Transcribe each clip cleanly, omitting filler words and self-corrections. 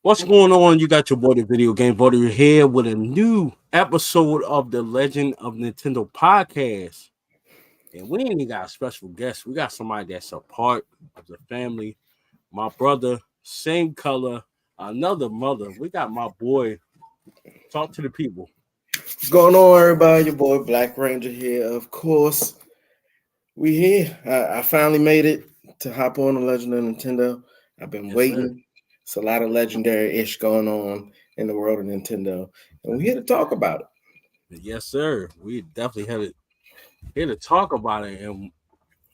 What's going on? You got your boy, the video game voter, here with a new episode of the Legend of Nintendo podcast. And we ain't even got a special guest. We got somebody that's a part of the family. My brother, same color, another mother. We got my boy. Talk to the people. What's going on, everybody? Your boy BlakRanger here. Of course, we here. I finally made it to hop on the Legend of Nintendo. I've been Yes, sir. waiting. It's a lot of legendary-ish going on in the world of Nintendo, and we're here to talk about it. Yes, sir. We definitely here to talk about it, and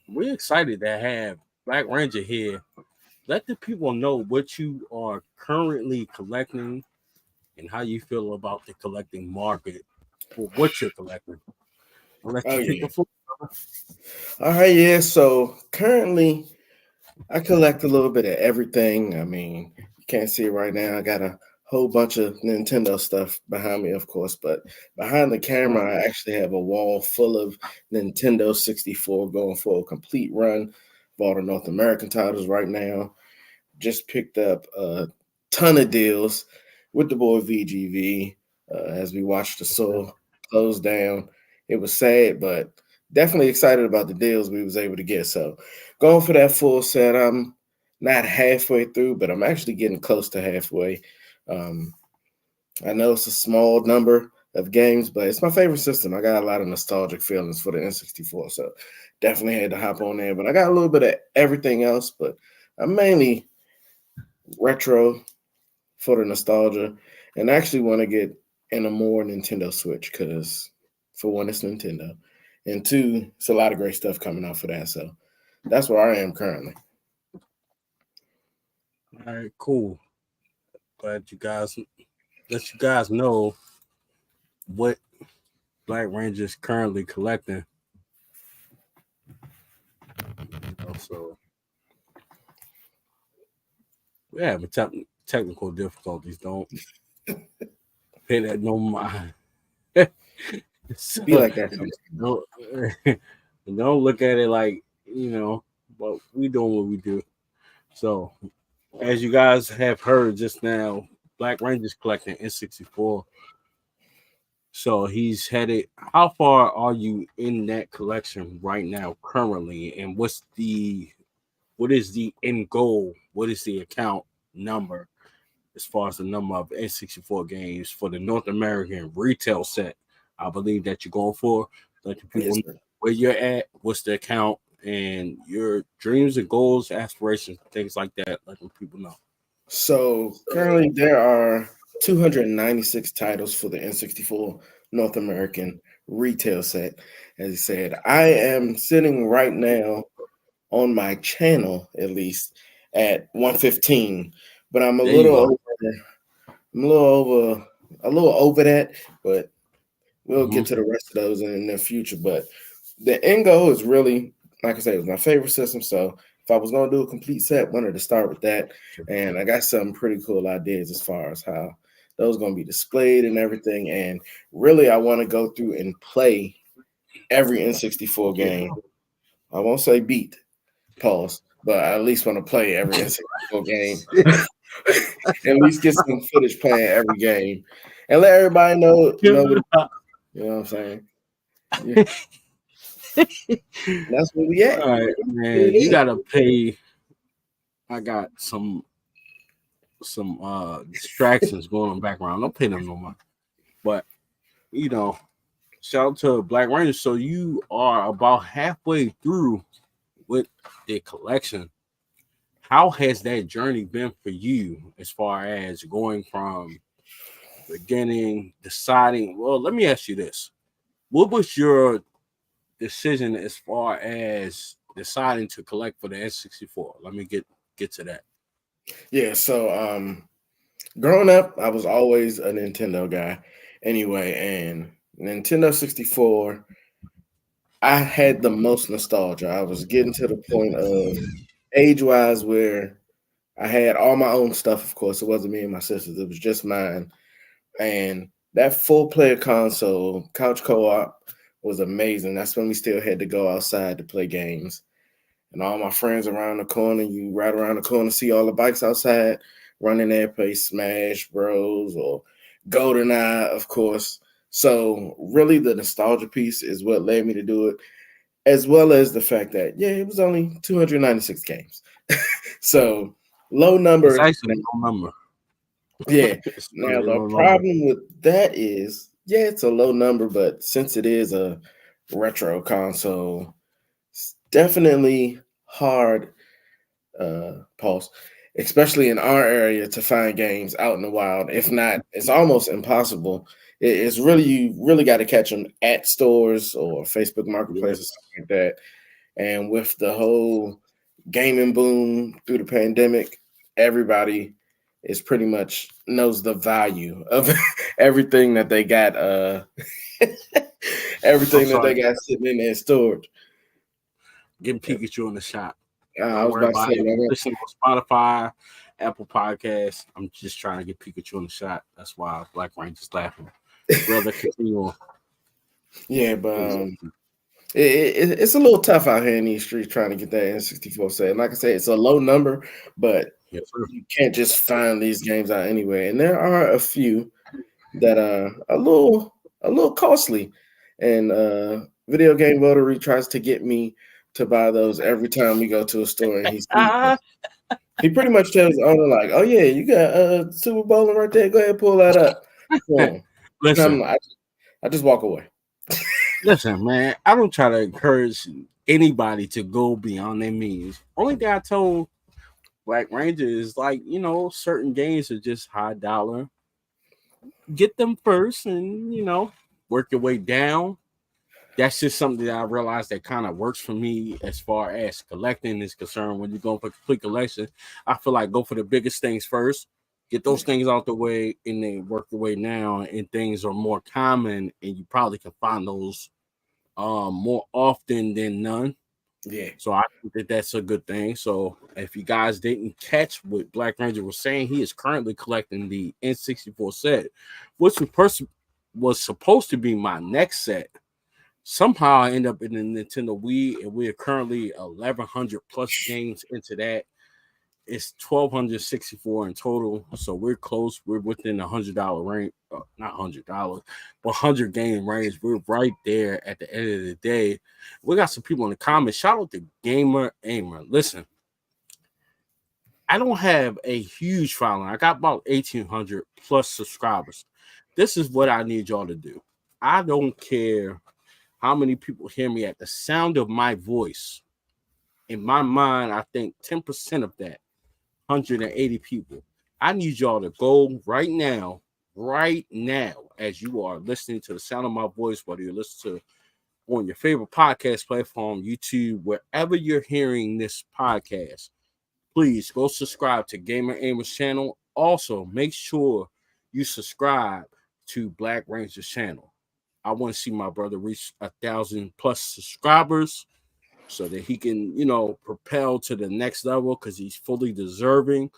we're excited to have BlakRanger here. Let the people know what you are currently collecting and how you feel about the collecting market for what you're collecting. I'll let Oh you take yeah. the floor. All right, yeah. So currently, I collect a little bit of everything. I mean, you can't see it right now. I got a whole bunch of Nintendo stuff behind me, of course, but behind the camera, I actually have a wall full of Nintendo 64 going for a complete run of all the North American titles right now. Just picked up a ton of deals with the boy VGV as we watched the store close down. It was sad, but definitely excited about the deals we was able to get. So going for that full set. I'm not halfway through, but I'm actually getting close to halfway. Um, I know it's a small number of games, but it's my favorite system. I got a lot of nostalgic feelings for the N64, so definitely had to hop on there. But I got a little bit of everything else, but I'm mainly retro for the nostalgia, and I actually want to get in a more Nintendo Switch because, for one, it's Nintendo, and two, it's a lot of great stuff coming out for that. So that's where I am currently. All right, cool. Glad you guys let you guys know what BlakRanger is currently collecting. So we have technical difficulties. Don't pay that no mind. So, Be like that sometimes. don't don't look at it like but we doing what we do. So as you guys have heard just now, BlakRanger's collecting N64. So he's headed. How far are you in that collection right now, currently? And what is the end goal? What is the account number as far as the number of N64 games for the North American retail set? I believe that you're going for. Let the people Yes, know sir. where you're at, what's the account, and your dreams and goals, aspirations, things like that. Let the people know. So currently there are 296 titles for the N64 North American retail set. As you said, I am sitting right now on my channel at least at 115, but There you go. I'm a little over that, but we'll Hmm. get to the rest of those in the future. But the end goal is really, like I said, it was my favorite system. So if I was gonna do a complete set, wanted to start with that. And I got some pretty cool ideas as far as how those gonna be displayed and everything. And really I want to go through and play every N64 Yeah. game. I won't say beat, pause, but I at least want to play every N64 game. At least get some footage playing every game. And let everybody know what you know what I'm saying. Yeah, that's where we at. All right, man. You gotta pay. I got some distractions going on in the background. Don't pay them no mind. But you know, shout out to BlakRanger. So you are about halfway through with the collection. How has that journey been for you as far as going from beginning, deciding? Well, let me ask you this. What was your decision as far as deciding to collect for the S64? Let me get to that. Yeah, so growing up, I was always a Nintendo guy anyway, and Nintendo 64, I had the most nostalgia. I was getting to the point of age-wise where I had all my own stuff, of course. It wasn't me and my sisters, it was just mine. And that full player console, couch co-op was amazing. That's when we still had to go outside to play games. and all my friends around the corner. You ride around the corner, see all the bikes outside running there, play Smash Bros or GoldenEye, of course. So really, the nostalgia piece is what led me to do it, as well as the fact that it was only 296 games. So low It's number. actually no number. Yeah. It's Now really the no number. problem with that is, it's a low number, but since it is a retro console, it's definitely hard, pause, especially in our area to find games out in the wild. If not, it's almost impossible. It's really, you really got to catch them at stores or Facebook Marketplace or Yes. something like that. And with the whole gaming boom through the pandemic, everybody is pretty much knows the value of everything that they got I'm everything that sorry. they got sitting in their storage. Get Pikachu in the shop. I Don't was worry about to about say, it. If you man, listen on Spotify, Apple Podcasts, I'm just trying to get Pikachu in the shot. That's why BlakRanger's laughing. Brother, continue on. yeah, but Please. it's a little tough out here in these streets trying to get that N64 set. And like I said, it's a low number, but Yes, sir. you can't just find these games out anywhere. And there are a few that are a little costly. And Video Game Votary tries to get me to buy those every time we go to a store and he sees them. Ah, He pretty much tells the owner, like, "Oh yeah, you got Super Bowling right there. Go ahead, pull that up for him." And I'm listen, like, I just walk away. listen, man. I don't try to encourage anybody to go beyond their means. Only thing I told Black Ranger is like, certain games are just high dollar. Get them first and, work your way down. That's just something that I realized that kind of works for me as far as collecting is concerned. When you're going for complete collection, I feel like go for the biggest things first, get those things out the way, and then work your way down. And things are more common, and you probably can find those more often than none. Yeah, So I think that that's a good thing. So if you guys didn't catch what BlakRanger was saying, he is currently collecting the N64 set, which was supposed to be my next set. Somehow I end up in the Nintendo Wii, and we are currently 1,100 plus games into that. It's 1,264 in total, so we're close. We're within $100 range, not $100, but 100 game range. We're right there at the end of the day. We got some people in the comments. Shout out to Gamer Aimer. Listen, I don't have a huge following. I got about 1,800 plus subscribers. This is what I need y'all to do. I don't care how many people hear me at the sound of my voice. In my mind, I think 10% of that, 180 people. I need y'all to go right now, as you are listening to the sound of my voice, whether you're listening to on your favorite podcast platform, YouTube, wherever you're hearing this podcast, please go subscribe to Gamer Aimers channel. Also, make sure you subscribe to BlakRanger's channel. I want to see my brother reach 1,000 plus subscribers so that he can, propel to the next level because he's fully deserving.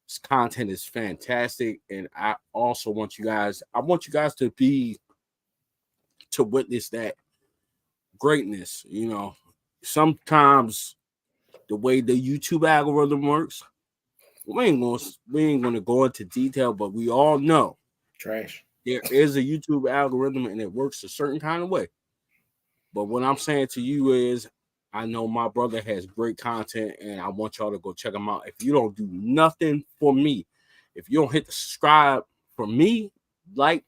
His content is fantastic, and I want you guys to witness that greatness. Sometimes the way the YouTube algorithm works, we ain't gonna go into detail, but we all know trash. there is a YouTube algorithm and it works a certain kind of way. But what I'm saying to you is, I know my brother has great content, and I want y'all to go check him out. If you don't do nothing for me, if you don't hit the subscribe for me, like,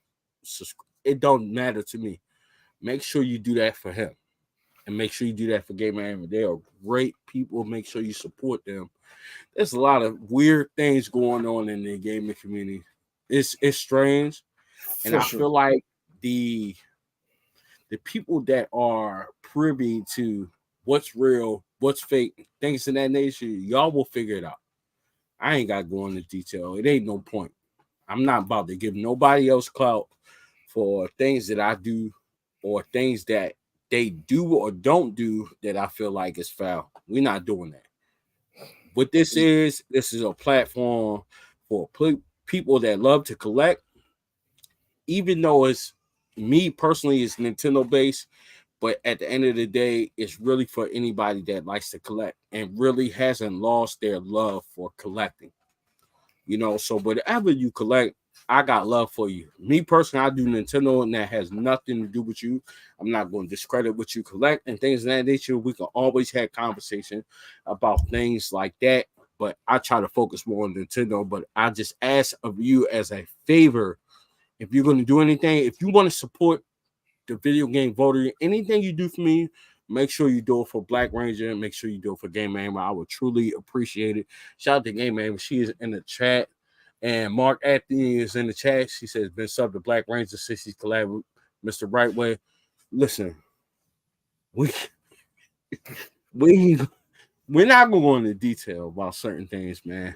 it don't matter to me. Make sure you do that for him, and make sure you do that for Gamer Amber. They are great people. Make sure you support them. There's a lot of weird things going on in the gaming community. It's strange, and For I sure. feel like the people that are privy to what's real, what's fake, things in that nature, y'all will figure it out. I ain't got to go into detail. It ain't no point. I'm not about to give nobody else clout for things that I do or things that they do or don't do that I feel like is foul. We're not doing that. What this is a platform for people that love to collect, even though it's me personally, it's Nintendo based. But at the end of the day, it's really for anybody that likes to collect and really hasn't lost their love for collecting. So whatever you collect, I got love for you. Me personally, I do Nintendo, and that has nothing to do with you. I'm not going to discredit what you collect and things of that nature. We can always have conversation about things like that, but I try to focus more on Nintendo. But I just ask of you as a favor, if you're going to do anything, if you want to support the video game voter, anything you do for me, make sure you do it for BlakRanger. Make sure you do it for Game Man. I would truly appreciate it. Shout out to Game Man. She is in the chat. And Mark Anthony is in the chat. She says, been subbed to BlakRanger since she's collab with Mr. Rightway. Listen, we we we're not gonna go into detail about certain things, man.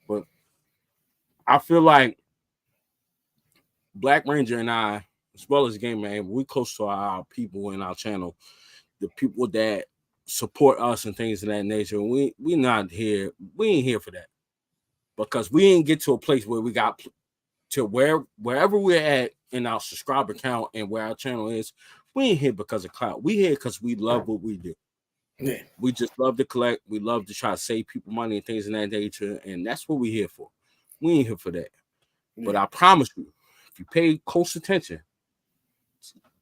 But I feel like BlakRanger and I, as well as Game Man, we close to our people in our channel, the people that support us and things of that nature. We not here. We ain't here for that because we ain't get to a place where we got to wherever we're at in our subscriber count and where our channel is. We ain't here because of clout. We here because we love what we do. Yeah. We just love to collect. We love to try to save people money and things of that nature, and that's what we're here for. We ain't here for that. Yeah. But I promise you, if you pay close attention,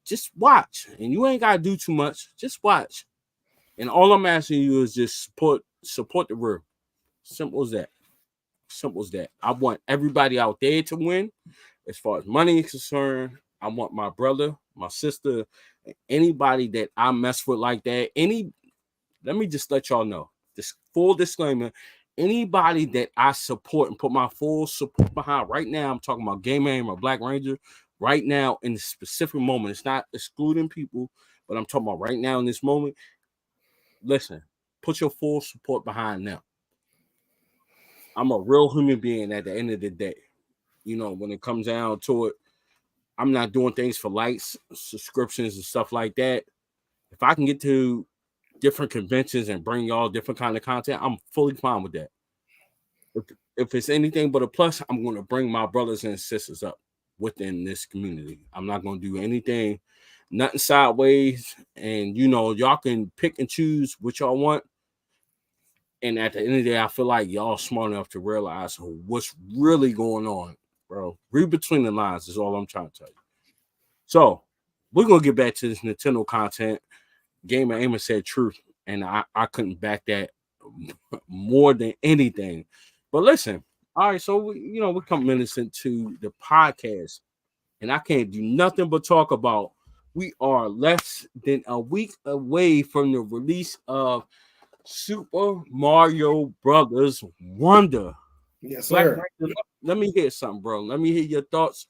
just watch, and you ain't gotta do too much. Just watch, and all I'm asking you is just support the real. Simple as that. Simple as that. I want everybody out there to win. As far as money is concerned, I want my brother, my sister, anybody that I mess with like that. Let me just let y'all know. This full disclaimer. Anybody that I support and put my full support behind right now, I'm talking about Game Man or BlakRanger. Right now, in this specific moment, it's not excluding people, but I'm talking about right now in this moment. Listen, put your full support behind them. I'm a real human being at the end of the day. When it comes down to it, I'm not doing things for likes, subscriptions, and stuff like that. If I can get to different conventions and bring y'all different kind of content, I'm fully fine with that. If it's anything but a plus, I'm going to bring my brothers and sisters up within this community. I'm not going to do anything, nothing sideways. And, y'all can pick and choose what y'all want. And at the end of the day, I feel like y'all smart enough to realize what's really going on, bro. Read between the lines is all I'm trying to tell you. So we're going to get back to this Nintendo content. Gamer Aimer said truth, and I couldn't back that more than anything. But listen, all right, so we're coming into the podcast, and I can't do nothing but talk about we are less than a week away from the release of Super Mario Brothers Wonder. Yes, sir. Let me hear something, bro. Let me hear your thoughts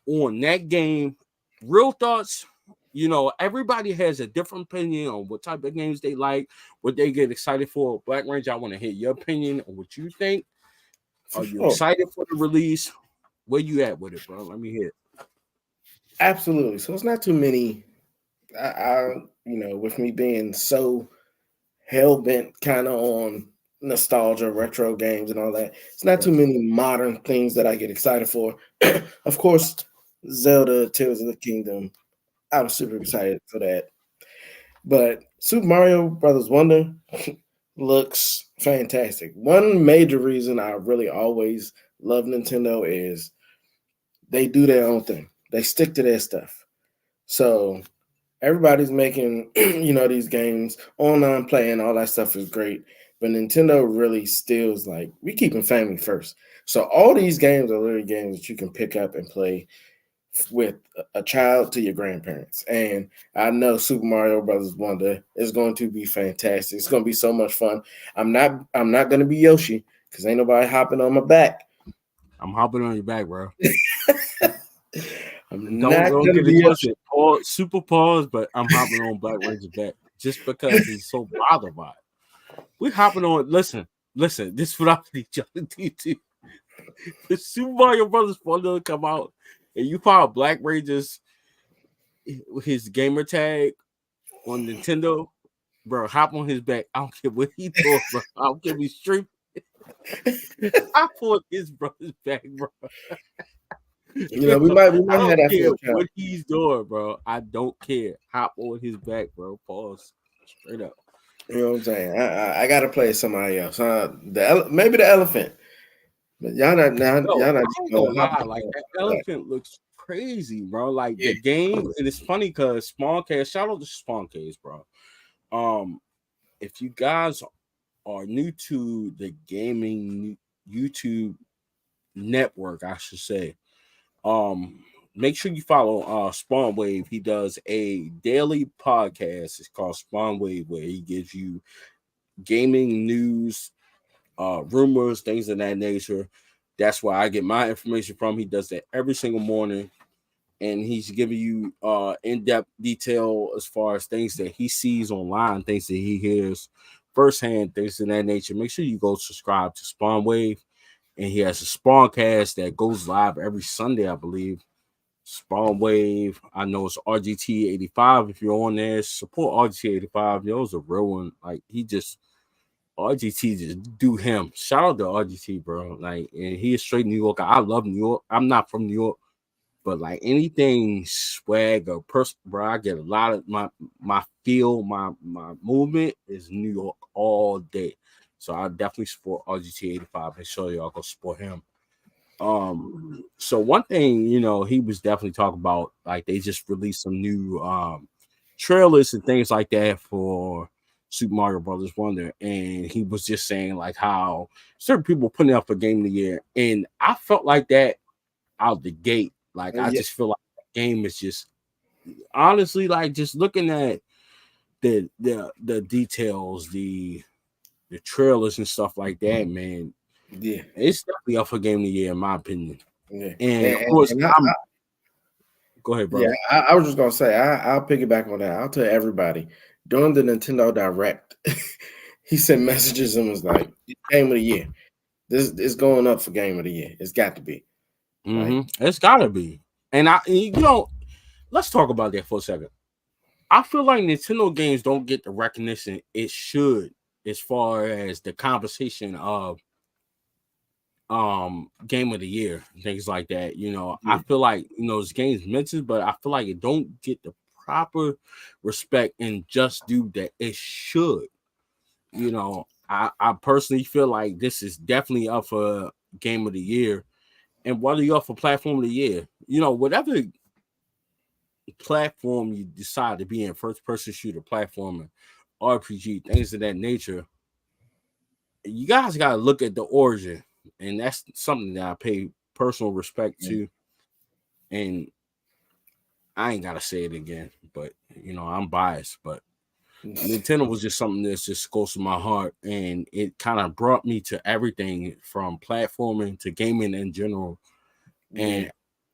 on that game. Real thoughts. Everybody has a different opinion on what type of games they like, what they get excited for. BlakRanger, I want to hear your opinion on what you think. Are you excited for the release? Where you at with it, bro? Let me hear it. Absolutely. So it's not too many. With me being so hell bent kind of on nostalgia, retro games, and all that, it's not too many modern things that I get excited for. Of course, Zelda Tears of the Kingdom. I'm super excited for that. But Super Mario Brothers Wonder looks fantastic. One major reason I really always love Nintendo is they do their own thing. They stick to their stuff. So everybody's making, these games, online play and all that stuff is great. But Nintendo really steals, we keeping family first. So all these games are literally games that you can pick up and play with a child to your grandparents. And I know Super Mario Brothers Wonder is going to be fantastic. It's going to be so much fun. I'm not going to be Yoshi because ain't nobody hopping on my back. I'm hopping on your back, bro. I'm don't get it twisted. Super pause, but I'm hopping on BlakRanger's back just because he's so bothered by it. We're hopping on. Listen. This is what I need y'all to do too. The Super Mario Brothers Wonder come out, and you follow BlakRanger's his gamer tag on Nintendo, bro. Hop on his back. I don't care what he doing, bro. I don't care if he's streaming. I pulled his brother's back, bro. we might I have don't that for care the count. what he's doing, bro. I don't care. Hop on his back, bro. Pause. Straight up. You know what I'm saying? I gotta play somebody else. Maybe the elephant, but Yo, y'all not I just ain't gonna gonna hop lie. Like on that that. elephant looks crazy, bro. Like Yeah, the game, and it's funny because Spawncast. Shout out to Spawncast, bro. Um, if you guys are new to the gaming YouTube network, I should say, make sure you follow Spawn Wave. He does a daily podcast. It's called Spawn Wave, where he gives you gaming news, rumors, things of that nature. That's where I get my information from. He does that every single morning, and he's giving you in-depth detail as far as things that he sees online, things that he hears firsthand, things of that nature. Make sure you go subscribe to Spawn Wave, and he has a Spawncast that goes live every Sunday, I believe. Spawn Wave, I know it's RGT 85. If you're on there, support RGT 85. Yo, it's a real one. Like he just RGT just do him. Shout out to RGT, bro. Like, and he is straight New York. I love New York. I'm not from New York, but like anything swag or person, bro, I get a lot of my feel, my movement is New York all day. So I definitely support RGT 85. Make sure y'all go support him. So one thing, he was definitely talking about, like they just released some new trailers and things like that for Super Mario Brothers Wonder, and he was just saying like how certain people putting up a game of the year, and I felt like that out the gate. Like I yeah, just feel like the game is just honestly like just looking at the details, the trailers and stuff like that, man. yeah, It's definitely up for game of the year in my opinion. yeah. And And, of and, course, and go ahead, yeah, brother. I was just gonna say I'll piggyback on that. I'll tell everybody during the Nintendo Direct, he sent messages and was like, "Game of the year. This is going up for Game of the Year. It's got to be like, It's gotta be. And let's talk about that for a second. I feel like Nintendo games don't get the recognition it should as far as the conversation of game of the year, things like that. I yeah, feel like this game's mentioned, but I feel like it don't get the proper respect and just due that it should. I personally feel like this is definitely up for game of the year. And what are you up for platform of the year? Whatever platform you decide to be in, first person shooter, platformer, RPG, things of that nature, you guys got to look at the origin, and that's something that I pay personal respect to. And I ain't gotta say it again, but I'm biased, but Nintendo was just something that's just close to my heart, and it kind of brought me to everything from platforming to gaming in general, yeah, and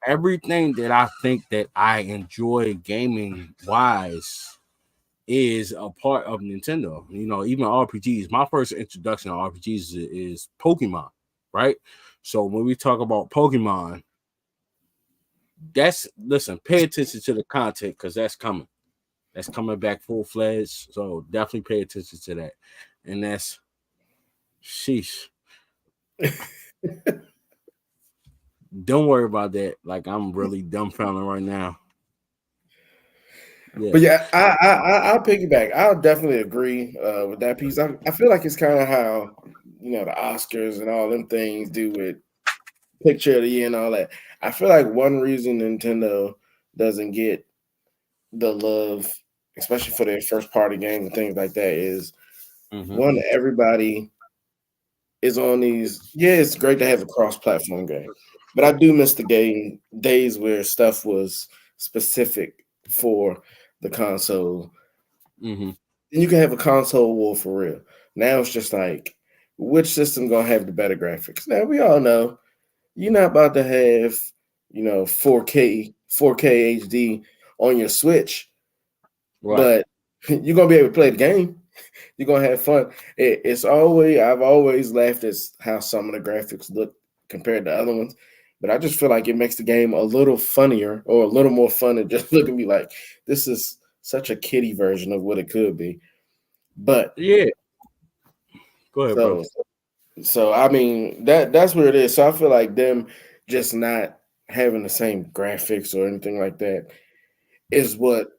everything that I think that I enjoy gaming wise is a part of Nintendo. Even RPGs. My first introduction to RPGs is Pokemon, right? So when we talk about Pokemon, listen, pay attention to the content because that's coming. That's coming back full fledged. So definitely pay attention to that. And that's sheesh. Don't worry about that. Like I'm really dumbfounded right now. Yeah. but yeah, I'll piggyback. I'll definitely agree with that piece. I feel like it's kind of how the Oscars and all them things do with picture of the year and all that. I feel like one reason Nintendo doesn't get the love, especially for their first party games and things like that, is Mm-hmm. one, everybody is on these. Yeah, it's great to have a cross-platform game, but I do miss the game days where stuff was specific for the console. Mm-hmm. And you can have a console war for real. Now it's just like, which system gonna have the better graphics? Now we all know you're not about to have 4K HD on your Switch, Right. but you're gonna be able to play the game. You're gonna have fun. I've always laughed at how some of the graphics look compared to other ones, but I just feel like it makes the game a little funnier or a little more fun than just looking at me like this is such a kiddie version of what it could be. But Yeah. Go ahead, bro. so I mean that's where it is. So I feel like them just not. having the same graphics or anything like that is what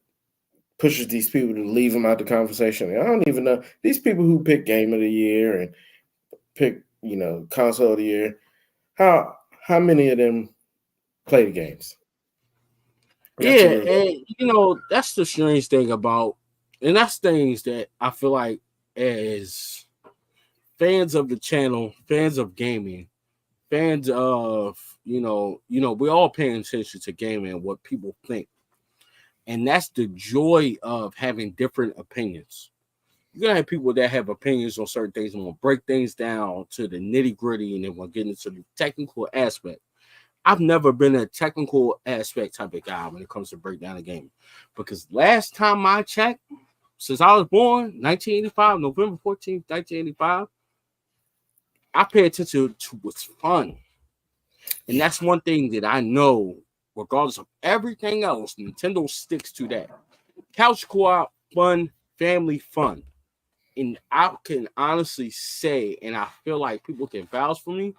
pushes these people to leave them out the conversation. And I don't even know these people who pick game of the year and pick, console of the year. How how many of them play the games? That's a Yeah, real. and that's the strange thing about, and that's things that I feel like as fans of the channel, fans of gaming, fans of we're all paying attention to gaming and what people think, and that's the joy of having different opinions. You're gonna have people that have opinions on certain things and will break things down to the nitty gritty, and then we'll get into the technical aspect. I've never been a technical aspect type of guy when it comes to break down a game, because last time I checked, since I was born, 1985, November 14th, 1985, I pay attention to what's fun. And Yeah, that's one thing that I know, regardless of everything else, Nintendo sticks to that. Couch co-op, fun, family fun. And I can honestly say, and I feel like people can vouch for me,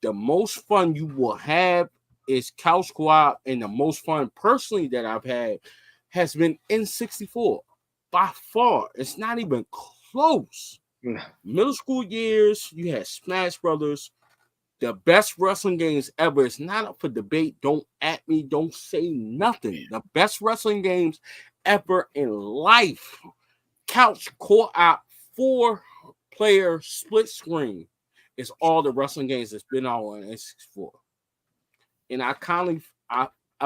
the most fun you will have is couch co-op, and the most fun personally that I've had has been N64 by far. It's not even close. nah, Middle school years, you had Smash Brothers, the best wrestling games ever. It's not up for debate. Don't at me. Don't say nothing. The best wrestling games ever in life. Couch co-op 4-player split screen is all the wrestling games that's been out on N64. And I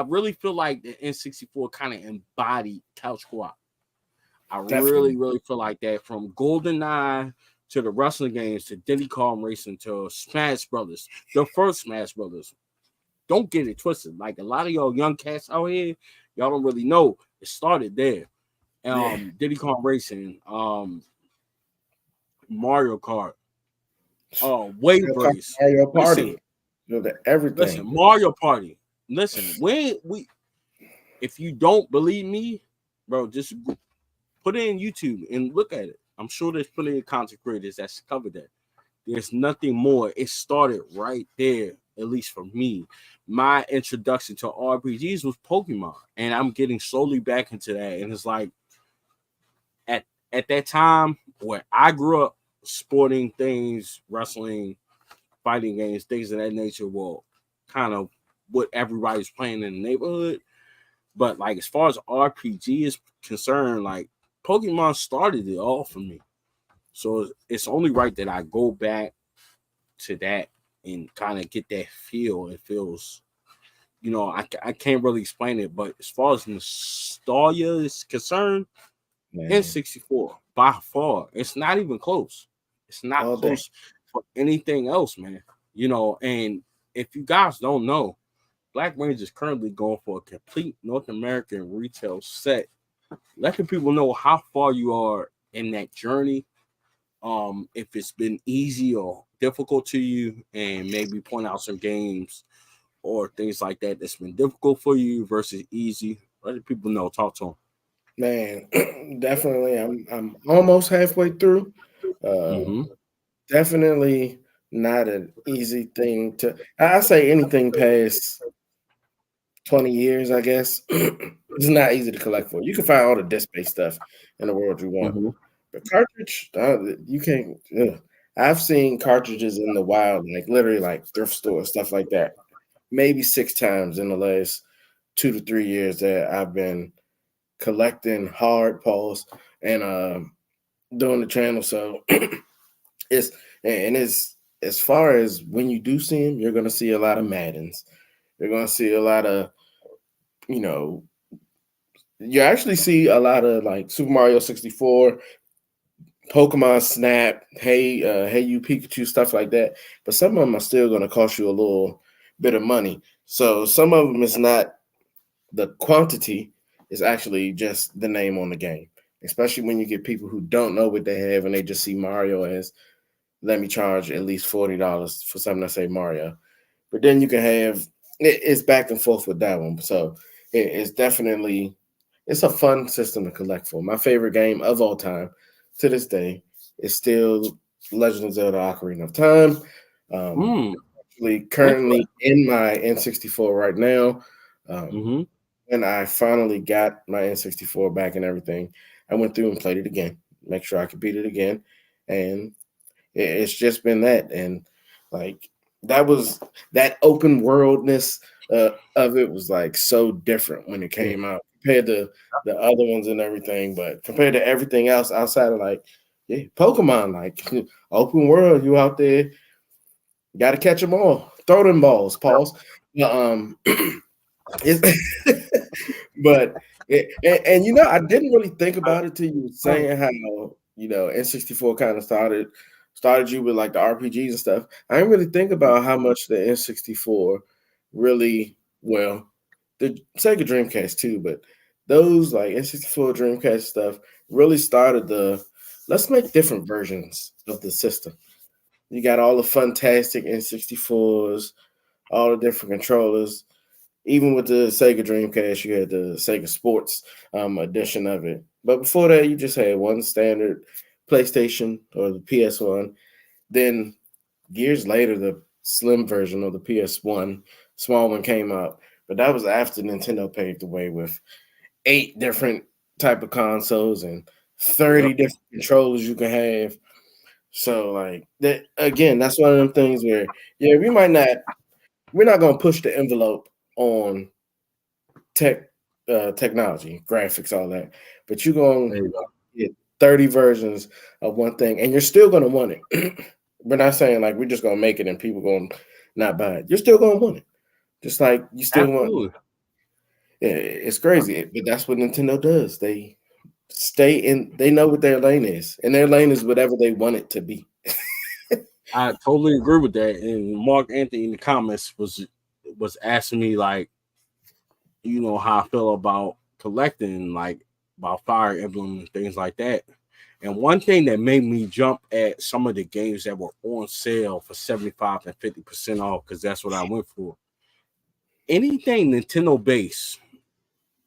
really feel like the N64 kind of embodied couch co-op. I really, definitely. really feel like that, from GoldenEye to the wrestling games to Diddy Kong Racing to Smash Brothers, the first Smash Brothers. Don't get it twisted. Like a lot of y'all young cats out here, y'all don't really know. It started there. Yeah, Diddy Kong Racing, Mario Kart, Wave Race. Mario Listen, Party, everything. Mario Party. Listen, when we if you don't believe me, bro, just put it in YouTube and look at it. I'm sure there's plenty of content creators that's covered that. There's nothing more. It started right there, at least for me. My introduction to RPGs was Pokemon, and I'm getting slowly back into that. And it's like at at that time where I grew up, sporting things, wrestling, fighting games, things of that nature were kind of what everybody's playing in the neighborhood. But like as far as RPG is concerned, like Pokemon started it all for me. So it's only right that I go back to that and kind of get that feel. It feels, I can't really explain it, but as far as nostalgia is concerned, Man, N64 by far. It's not even close. It's not all day. close for anything else, man. And if you guys don't know, BlakRanger is currently going for a complete North American retail set, letting people know how far you are in that journey. If it's been easy or difficult to you, and maybe point out some games or things like that that's been difficult for you versus easy. Let people know. Talk to Man, definitely. I'm almost halfway through. them. Uh, Mm-hmm. definitely not an easy thing to. I say anything past 20 years, I guess. It's not easy to collect for. You can find all the disc-based stuff in the world you want, Mm-hmm. but cartridge, you can't. Ugh. I've seen cartridges in the wild, like literally, like thrift store stuff like that. Maybe 6 times in the last 2 to 3 years that I've been collecting hard pulse and doing the channel. So it's and it's as far as when you do see them, you're gonna see a lot of Maddens. You're gonna see a lot of you know you actually see a lot of like Super Mario 64, Pokemon Snap, Hey You Pikachu, stuff like that. But some of them are still gonna cost you a little bit of money. So some of them is not the quantity, is actually just the name on the game. Especially when you get people who don't know what they have and they just see Mario as, let me charge at least $40 for something that say Mario. But then you can have it's back and forth with that one. So it's definitely it's a fun system to collect for. My favorite game of all time to this day is still Legend of Zelda: Ocarina of Time. Um, Mm. actually Okay. currently in my N64 right now. Um, Mm-hmm. when I finally got my N64 back and everything, I went through and played it again, make sure I could beat it again, and it's just been that. And like that was that open worldness of it was like so different when it Yeah. came out compared to the other ones and everything. But compared to everything else outside of like yeah, Pokemon, like open world, you out there, got to catch them all, throw them balls, pause. It's, but and you know, I didn't really think about it till you were saying how N64 kind of started you with like the RPGs and stuff. I didn't really think about how much the N64 really well, the Sega Dreamcast too, but those like N64 Dreamcast stuff really started the let's make different versions of the system. You got all the fantastic N64s, all the different controllers, even with the Sega Dreamcast, you had the Sega Sports edition of it. But before that, you just had one standard PlayStation or the PS1. Then years later, the slim version of the PS1, small one came out. But that was after Nintendo paved the way with 8 different type of consoles and Yep. 30 different controllers you can have. So like that again, that's one of them things where yeah, we're not gonna push the envelope on tech technology, graphics, all that. But you're gonna There you go. get 30 versions of one thing, and you're still gonna want it. We're not saying like we're just gonna make it and people gonna not buy it. You're still gonna want it. Just like you still want Absolutely. yeah, it's crazy. But that's what Nintendo does. They stay in they know what their lane is. And their lane is whatever they want it to be. I totally agree with that. And Mark Anthony in the comments was asking me like, how I feel about collecting, like about Fire Emblem and things like that. And one thing that made me jump at some of the games that were on sale for 75 and 50% off, because that's what I went for. Anything Nintendo based,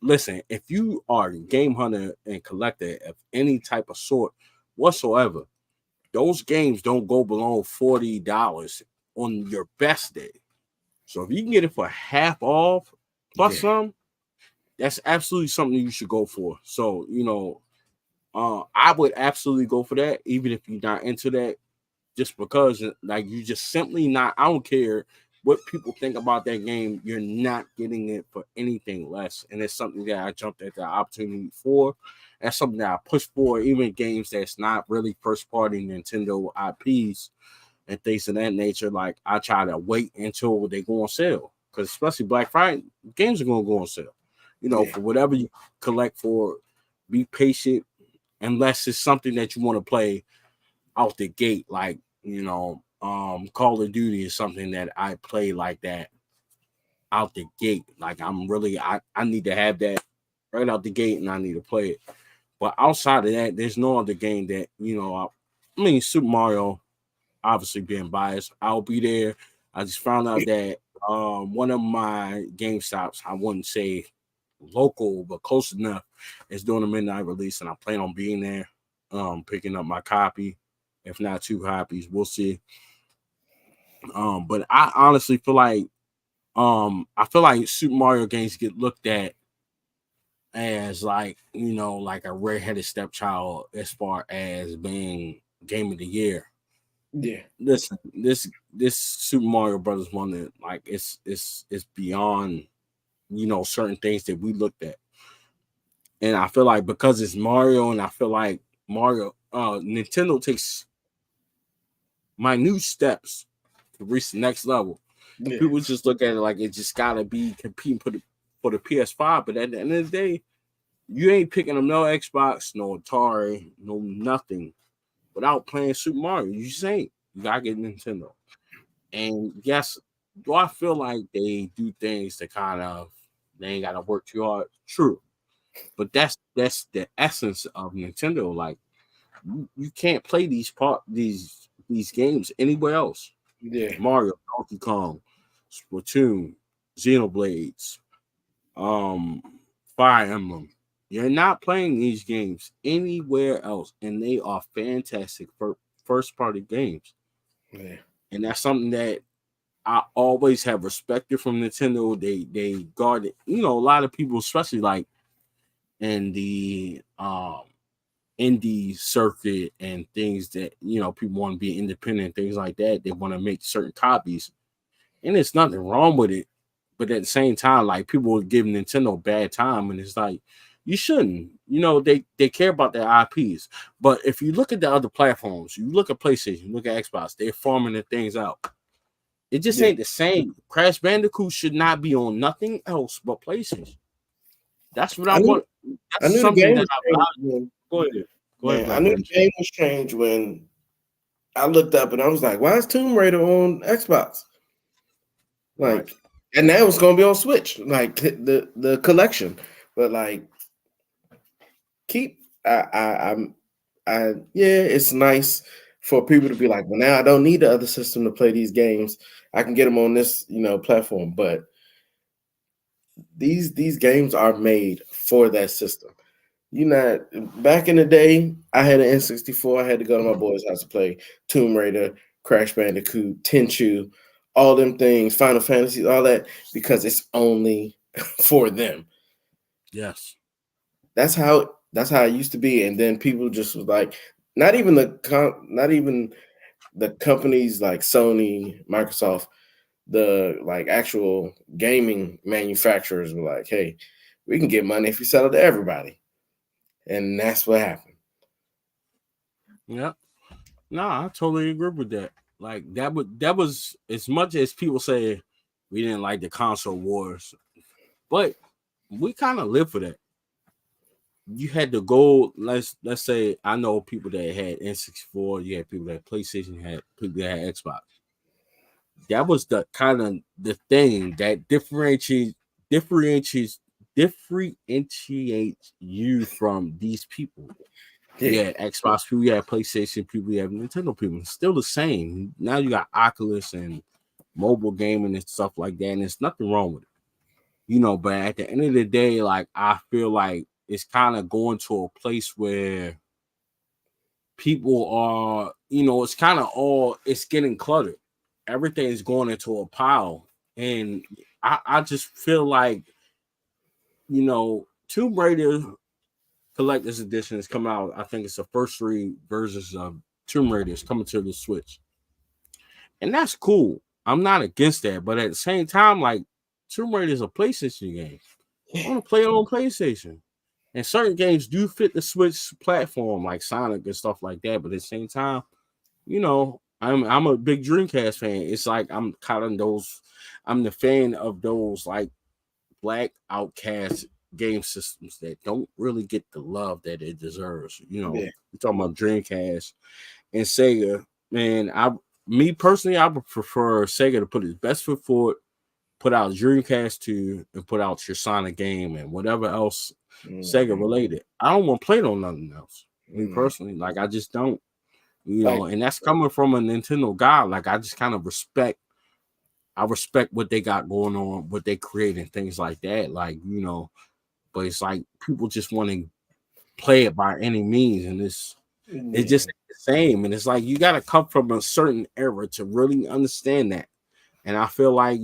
listen, if you are a game hunter and collector of any type of sort whatsoever, those games don't go below $40 on your best day. So if you can get it for half off plus Yeah. some, that's absolutely something you should go for. So, I would absolutely go for that, even if you're not into that, just because like you just simply not. I don't care what people think about that game. You're not getting it for anything less, and it's something that I jumped at the opportunity for. That's something that I push for, even games that's not really first party Nintendo IPs and things of that nature. Like I try to wait until they go on sale, because especially Black Friday, games are going to go on sale. Yeah. For whatever you collect for, be patient unless it's something that you want to play out the gate. Like Call of Duty is something that I play like that out the gate. Like I need to have that right out the gate, and I need to play it. But outside of that, there's no other game that I mean, Super Mario, obviously being biased, I'll be there. I just found out that one of my Gamestops, I wouldn't say local, but close enough, is doing a midnight release, and I plan on being there, picking up my copy. If not two copies, we'll see. But I honestly feel like Super Mario games get looked at as like like a redheaded stepchild as far as being game of the year. Yeah. Listen, this Super Mario Brothers one that like it's beyond certain things that we looked at, and I feel like because it's Mario, and I feel like Nintendo takes minute steps to reach the next level. Yeah. People just look at it like it just gotta be competing for the PS5, but at the end of the day, you ain't picking up no Xbox, no Atari, no nothing without playing Super Mario. You just ain't. You gotta get Nintendo. And yes, do I feel like they do things to kind of they ain't gotta work too hard? True. But that's the essence of Nintendo. Like you can't play these games anywhere else. Yeah. Mario, Donkey Kong, Splatoon, Xenoblades, um, Fire Emblem. You're not playing these games anywhere else, and they are fantastic for first party games. Yeah. And that's something that I always have respected from Nintendo. They guard it. You know, a lot of people, especially like in the indie circuit and things that people want to be independent, things like that. They want to make certain copies, and there's nothing wrong with it. But at the same time, like people will give Nintendo bad time, and it's like you shouldn't. They care about their IPs. But if you look at the other platforms, you look at PlayStation, you look at Xbox, they're farming the things out. It just Yeah, ain't the same. Crash Bandicoot should not be on nothing else but PlayStation. That's what I I knew want. I That's knew the something game that was I strange value. when Go ahead. Go ahead, man. I Black knew the Ranger. game was strange when I looked up and I was like, "Why is Tomb Raider on Xbox?" Right. Like, and now it's gonna be on Switch, like the collection. But like, keep yeah, it's nice for people to be like, well, now I don't need the other system to play these games. I can get them on this, platform. But these games are made for that system. Back in the day, I had an N64. I had to go to my boy's house to play Tomb Raider, Crash Bandicoot, Tenchu, all them things, Final Fantasy, all that, because it's only for them. Yes. That's how it used to be. And then people just was like, not even the companies like Sony, Microsoft, the like actual gaming manufacturers were like, hey, we can get money if we sell it to everybody. And that's what happened. Yeah. No, I totally agree with that. Like that was as much as people say we didn't like the console wars, but we kind of live for that. You had to go. Let's say I know people that had N64. You had people that had PlayStation. Had people that had Xbox. That was the kind of the thing that differentiates differentiates you from these people. Yeah. You had Xbox people, you had PlayStation people, you have Nintendo people. It's still the same. Now you got Oculus and mobile gaming and stuff like that, and there's nothing wrong with it. But at the end of the day, like I feel like it's kind of going to a place where people are, it's kind of all it's getting cluttered. Everything's going into a pile. And I just feel like, Tomb Raider Collector's Edition is coming out. I think it's the first three versions of Tomb Raider is coming to the Switch. And that's cool. I'm not against that. But at the same time, like Tomb Raider is a PlayStation game. I want to play it on PlayStation. And certain games do fit the Switch platform, like Sonic and stuff like that. But at the same time, I'm a big Dreamcast fan. It's like I'm kind of those. I'm the fan of those like black outcast game systems that don't really get the love that it deserves. Yeah. We're talking about Dreamcast and Sega. Man, me personally, I would prefer Sega to put its best foot forward, put out Dreamcast 2, and put out your Sonic game and whatever else Sega Mhm. related. I don't want to play it on nothing else. Me Mhm. personally, like I just don't. Like, And that's coming from a Nintendo guy. Like I just kind of respect. I respect what they got going on, what they create, and things like that. Like but it's like people just want to play it by any means, and it's just yeah. the same. And it's like you got to come from a certain era to really understand that. And I feel like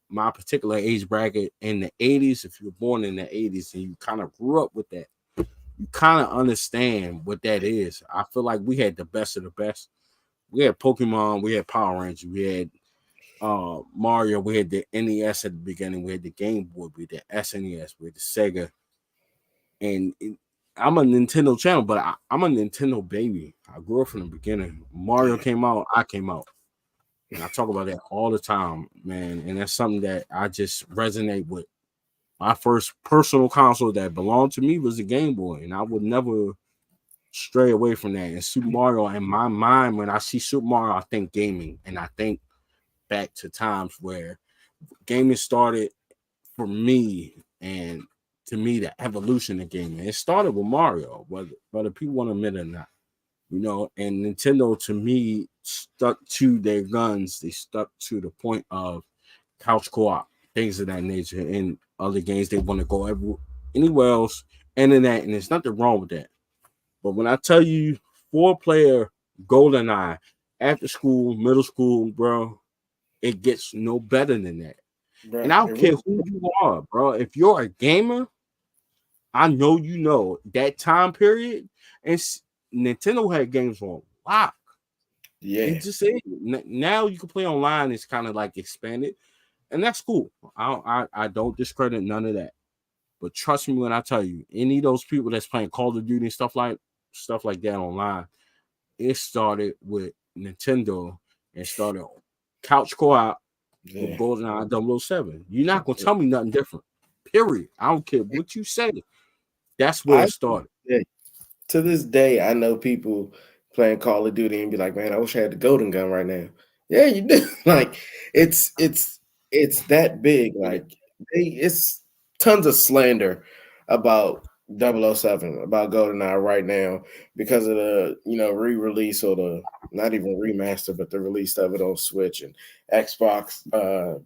my particular age bracket in the 80s, if you're born in the 80s and you kind of grew up with that, you kind of understand what that is. I feel like we had the best of the best. We had Pokemon, we had Power Rangers, we had Mario, we had the NES at the beginning, we had the Game Boy, we had the SNES, we had the Sega, and I'm a Nintendo channel, but I'm a Nintendo baby. I grew up from the beginning. Mario Yeah. came out, I came out, and I talk about that all the time, man. And that's something that I just resonate with. My first personal console that belonged to me was the Game Boy, and I would never stray away from that. And Super Mario, in my mind, when I see Super Mario, I think gaming, and I think back to times where gaming started for me, and to me, the evolution of gaming. It started with Mario, whether people want to admit it or not. And Nintendo to me stuck to their guns. They stuck to the point of couch co-op, things of that nature, and other games they want to go anywhere else, internet, and there's nothing wrong with that. But when I tell you 4-player GoldenEye, after school, middle school, bro, It gets no better than that. And bro. I It don't care really, who you are, bro. If you're a gamer, I know you know that time period. And Nintendo had games on lock. It yeah. just is. Now you can play online. It's kind of like expanded, and that's cool. I don't discredit none of that. But trust me when I tell you, any of those people that's playing Call of Duty and stuff like that online, it started with Nintendo and started couch co-op with Yeah. GoldenEye 007. You're not gonna tell me nothing different. Period. I don't care what you say. That's where I it started. yeah, to this day, I know people playing Call of Duty and be like, "Man, I wish I had the golden gun right now." Yeah, you do. Like it's that big. Like it's tons of slander about 007, about GoldenEye right now because of the re-release or the not even remaster, but the release of it on Switch and Xbox,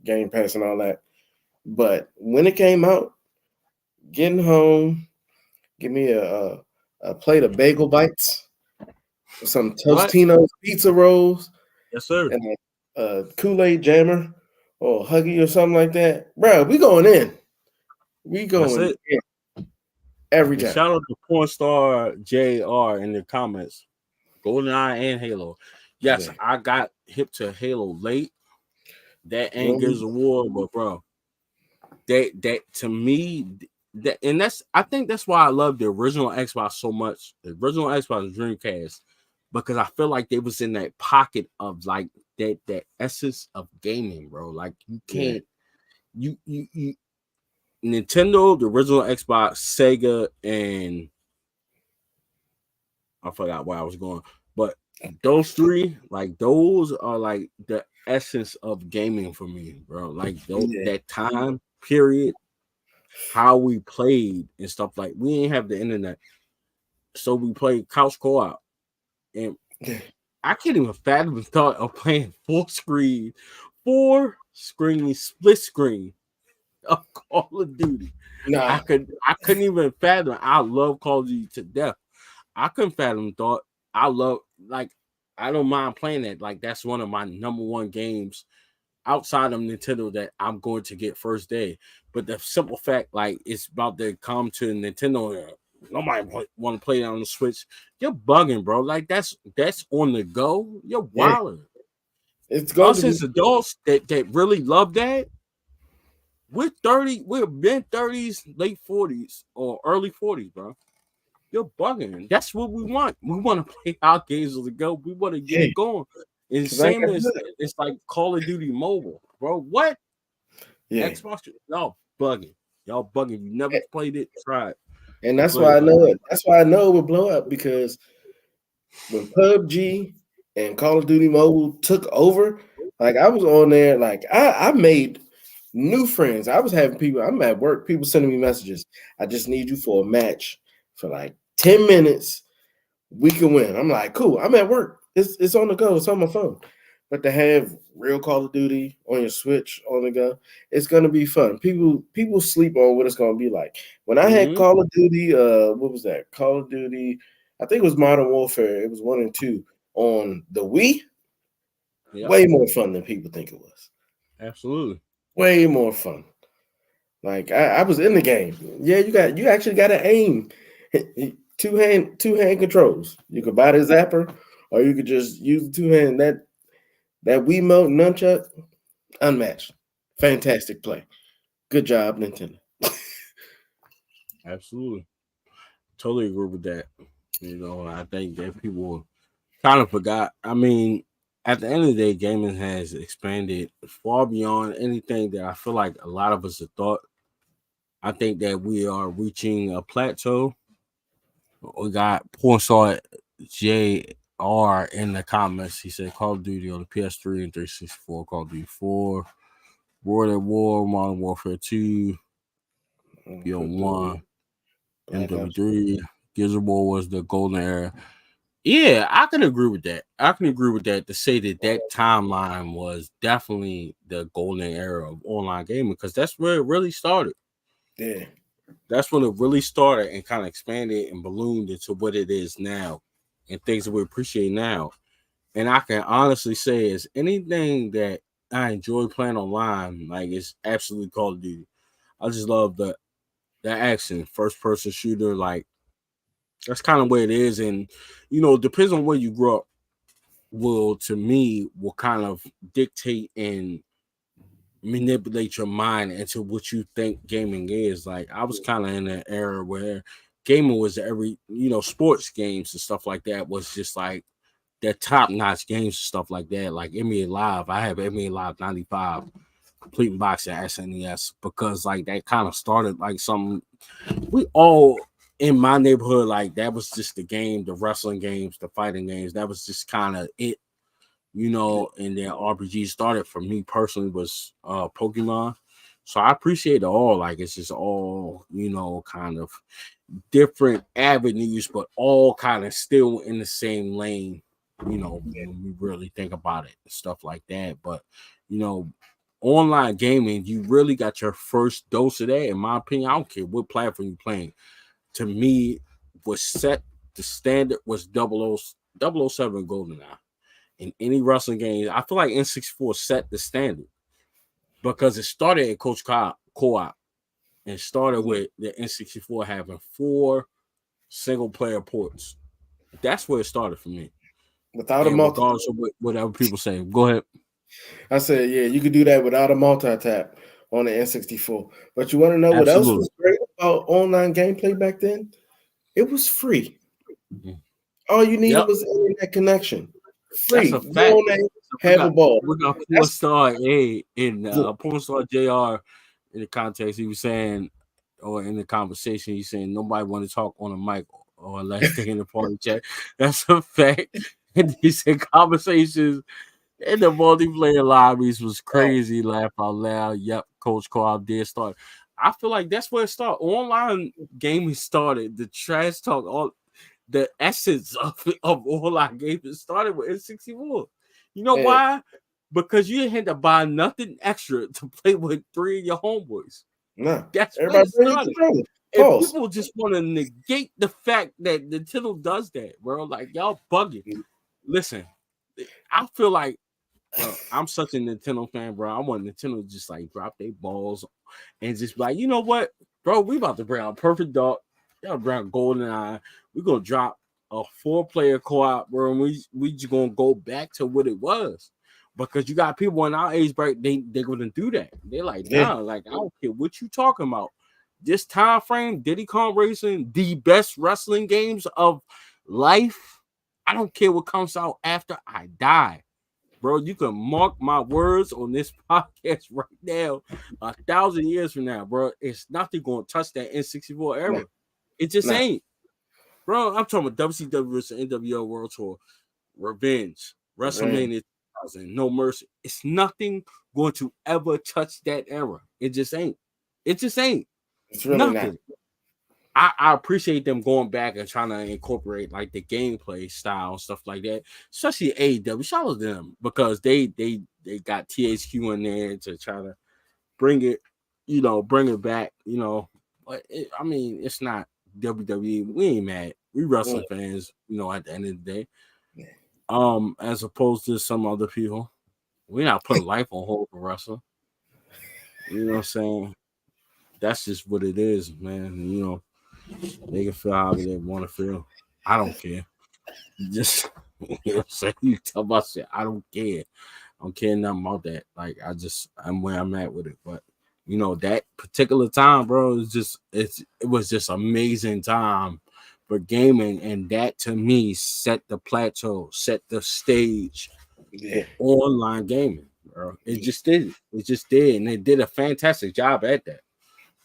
Game Pass and all that. But when it came out, getting home, give me a plate of bagel bites, some What? Tostino's pizza rolls, Yes, sir. and a Kool-Aid jammer or a Huggy or something like that. Bro, we going in. We That's going it. in every And time. shout out to porn star JR in the comments. GoldenEye and Halo. Yes, Yeah. I got hip to Halo late. That and Well, Gears of War, but bro, that to me, that and that's I think that's why I love the original Xbox so much. The original Xbox Dreamcast, because I feel like they was in that pocket of like that essence of gaming, bro. Like you yeah. can't you Nintendo, the original Xbox, Sega, and I forgot where I was going, but those three, like those are like the essence of gaming for me, bro. Like Yeah. that time period, how we played and stuff. Like we didn't have the internet, so we played couch co-op, and I can't even fathom the thought of playing four screen split screen of Call of Duty. Nah. I couldn't even fathom. I love Call of Duty to death. I couldn't fathom the thought. I love like I don't mind playing that. Like that's one of my number one games outside of Nintendo that I'm going to get first day. But the simple fact, like it's about to come to Nintendo. Nobody want to play it on the Switch. You're bugging, bro. Like that's on the go. You're Yeah. wilding. It's going to Us be. as adults that really love that, we're 30, we're mid 30s, late 40s, or early 40s, bro. You're bugging. That's what we want. We want to play our games as a go. We want to get Yeah. it going. And Because like same I as said, it's like Call of Duty Mobile, bro. What? yeah. Xbox? Y'all bugging. Y'all bugging. You never played it. Try it. And You that's play why it I for the know it. game. That's why I know it would blow up because when PUBG and Call of Duty Mobile took over, like I was on there, like I made new friends. I was having people, I'm at work, people sending me messages. I just need you for a match for like 10 minutes. We can win. I'm like, cool. I'm at work. It's on the go. It's on my phone. But to have real Call of Duty on your Switch on the go, it's gonna be fun. People sleep on what it's gonna be like. When I had Mm-hmm. Call of Duty, what was that? Call of Duty, I think it was Modern Warfare. It was 1 and 2 on the Wii. Yep. Way more fun than people think it was. Absolutely. Way more fun. Like I was in the game. Yeah, you actually got to aim. Two hand controls. You could buy the zapper, or you could just use the two hand. That Wiimote nunchuck, unmatched. Fantastic play. Good job, Nintendo. Absolutely. Totally agree with that. I think that people kind of forgot. I mean, at the end of the day, gaming has expanded far beyond anything that I feel like a lot of us have thought. I think that we are reaching a plateau. We got porn star JR in the comments. He said Call of Duty on the PS3 and 364, Call of Duty 4, World at War, Modern Warfare 2, Put BO1, the Black Ops. MW3, Gears of War was the golden era. Yeah, I can agree with that. I can agree with that to say that timeline was definitely the golden era of online gaming because that's where it really started. Yeah, That's when it really started and kind of expanded and ballooned into what it is now and things that we appreciate now. And I can honestly say is anything that I enjoy playing online. Like it's absolutely Call of Duty. I just love the action, first person shooter. Like that's kind of where it is, and depends on where you grew up. Will to me will kind of dictate and manipulate your mind into what you think gaming is. Like I was kind of in an era where gaming was sports games and stuff like that was just like their top notch games and stuff like that. Like NBA Live, I have NBA Live 95 complete box at SNES because like that kind of started like something we all in my neighborhood, like that was just the game, the wrestling games, the fighting games. That was just kind of it, and then RPG started for me personally was Pokemon. So I appreciate it all. Like it's just all, kind of different avenues, but all kind of still in the same lane, when we really think about it and stuff like that. But you know, online gaming, you really got your first dose of that, in my opinion. I don't care what platform you're playing. To me, was set the standard was 007 GoldenEye. In any wrestling game, I feel like N64 set the standard because it started at Coach Co-op and started with the N64 having 4 single player ports. That's where it started for me. Without a And multi, regardless of whatever people say, go ahead. I said, yeah, you could do that without a multi tap on the N64. But you want to know what else Absolutely. was great about online gameplay back then? It was free. All you needed Yep. was internet connection. That's Free. a Go fact. on there, So have a ball. we got four That's star A in look, porn star JR in the context. He was saying, or in the conversation, he's saying nobody want to talk on a mic or unless they in the party chat. That's a fact. And he said conversations in the multiplayer lobbies was oh, crazy. Laugh out loud. Yep, Coach Co-op did start. I feel like that's where it started. Online gaming started. The trash talk, all the essence of online gaming started with N64. You know and why? Because you didn't have to buy nothing extra to play with 3 of your homeboys. nah. That's where Everybody it bring your started. controller. And Pause. people just want to negate the fact that Nintendo does that, bro. Like y'all bugging. Listen, I feel like, bro, I'm such a Nintendo fan, bro. I want Nintendo to just like drop their balls and just be like, you know what, bro, we about to bring out Perfect Dark, y'all bring out Golden Eye. We're gonna drop a 4-player co-op, bro, and we just gonna go back to what it was. Because you got people in our age break, they gonna do that. They're like, Yeah. nah, like I don't care what you talking about. This time frame, Diddy Kong Racing, the best wrestling games of life. I don't care what comes out after I die, bro. You can mark my words on this podcast right now. 1,000 years from now, bro, it's nothing going to touch that N64 Nah. era. It just Nah. ain't, bro. I'm talking about WCW versus NWO World Tour, Revenge, Man, WrestleMania 2000, No Mercy. It's nothing going to ever touch that era. It just ain't. It just ain't. it's really not. Nothing. I appreciate them going back and trying to incorporate like the gameplay style and stuff like that, especially AEW. Shout out to them because they got THQ in there to try to bring it, bring it back, But I mean, it's not WWE. We ain't mad. We Mm, wrestling fans, at the end of the day. yeah. As opposed to some other people, we're not putting life on hold for wrestling. You know what I'm saying? That's just what it is, man. They can feel how they want to feel. I don't care. Just say you tell my shit. I don't care. I don't care nothing about that. Like I'm where I'm at with it. But that particular time, bro, it was just amazing time for gaming, and that to me set the plateau, set the stage Yeah. for online gaming, bro. It just did. It just did, and they did a fantastic job at that.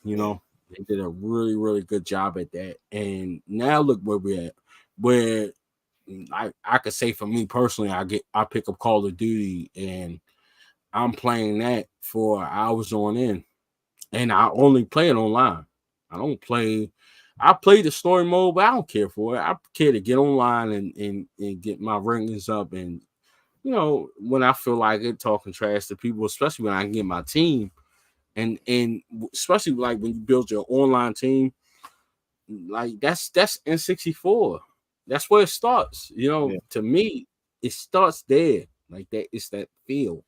You Yeah. know, they did a really, really good job at that. And now look where we're at. Where I could say for me personally, I pick up Call of Duty and I'm playing that for hours on end. And I only play it online. I don't play I play the story mode, but I don't care for it. I care to get online and get my rankings up and when I feel like it talking trash to people, especially when I can get my team and especially like when you build your online team, like that's N64. That's where it starts. Yeah. To me, it starts there. Like that, it's that feel.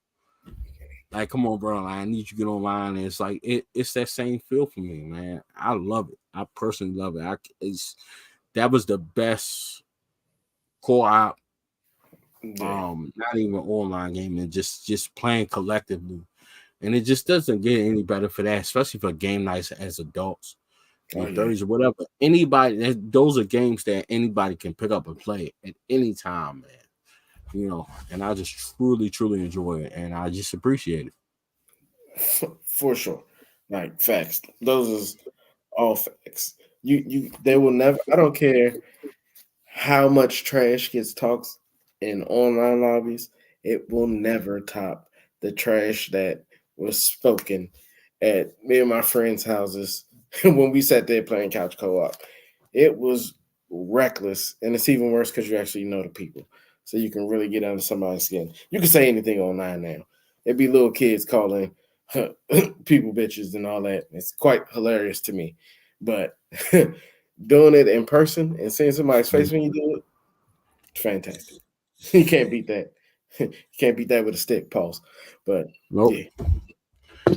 Like, come on, bro. Like, I need you to get online. And it's like it's that same feel for me, man. I love it. I personally love it. That was the best co-op, Yeah. not even online gaming, just playing collectively. And it just doesn't get any better for that, especially for game nights as adults in Oh your yeah. 30s or whatever. Anybody, those are games that anybody can pick up and play at any time, man. And I just truly, truly enjoy it, and I just appreciate it. For sure. Like facts. Those is all facts. They will never. I don't care how much trash gets talked in online lobbies, it will never top the trash that was spoken at me and my friends' houses when we sat there playing couch co-op. It was reckless, and it's even worse because you actually know the people, so you can really get under somebody's skin. You can say anything online now. It'd be little kids calling people bitches and all that. It's quite hilarious to me, but doing it in person and seeing somebody's face when you do it, fantastic. You can't beat that. You can't beat that with a stick, pause. But Nope. yeah,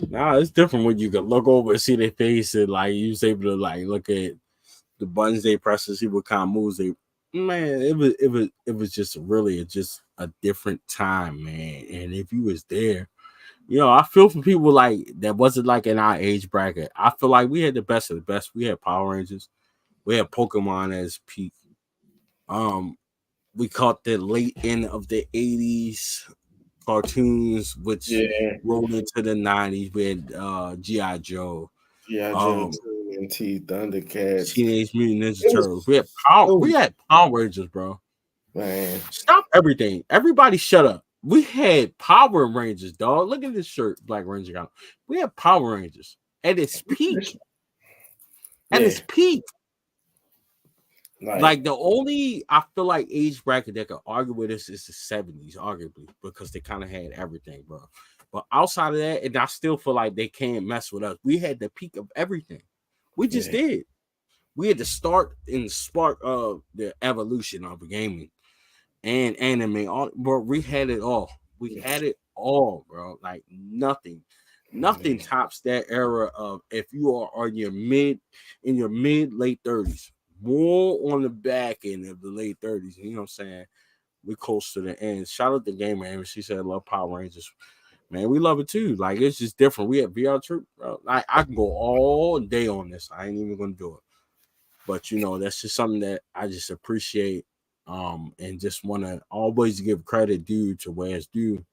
Nah, it's different when you can look over and see their face, and like you was able to like look at the buttons they press and see what kind of moves they. Man, it was just really just a different time, man. And if you was there, I feel for people like that wasn't like in our age bracket. I feel like we had the best of the best. We had Power Rangers, we had Pokemon as peak. Um, we caught the late end of the '80s cartoons, which yeah, rolled into the '90s with GI Joe, G.I. Joe, um, TMNT, Thundercats. Teenage Mutant Ninja It was Turtles. We had Power. so We had Power Rangers, bro. man. Stop everything. Everybody, shut up. We had Power Rangers, dog. Look at this shirt, Black Ranger got. We had Power Rangers at its peak. At Yeah, its peak. like Like the only I feel like age bracket that could argue with us is the '70s, arguably, because they kind of had everything, bro. But outside of that, and I still feel like they can't mess with us. We had the peak of everything. We just yeah, did. We had the start and spark of the evolution of gaming and anime. Bro, we had it all. We had it all, bro. Like nothing yeah, tops that era of if you are on your mid late 30s, more on the back end of the late 30s. You know what I'm saying? We close to the end. Shout out to Gamer Amy. She said love Power Rangers. Man, we love it too. Like it's just different. We have VR Troop, bro. Like I can go all day on this. I ain't even gonna do it. But that's just something that I just appreciate, and just want to always give credit due to where it's due.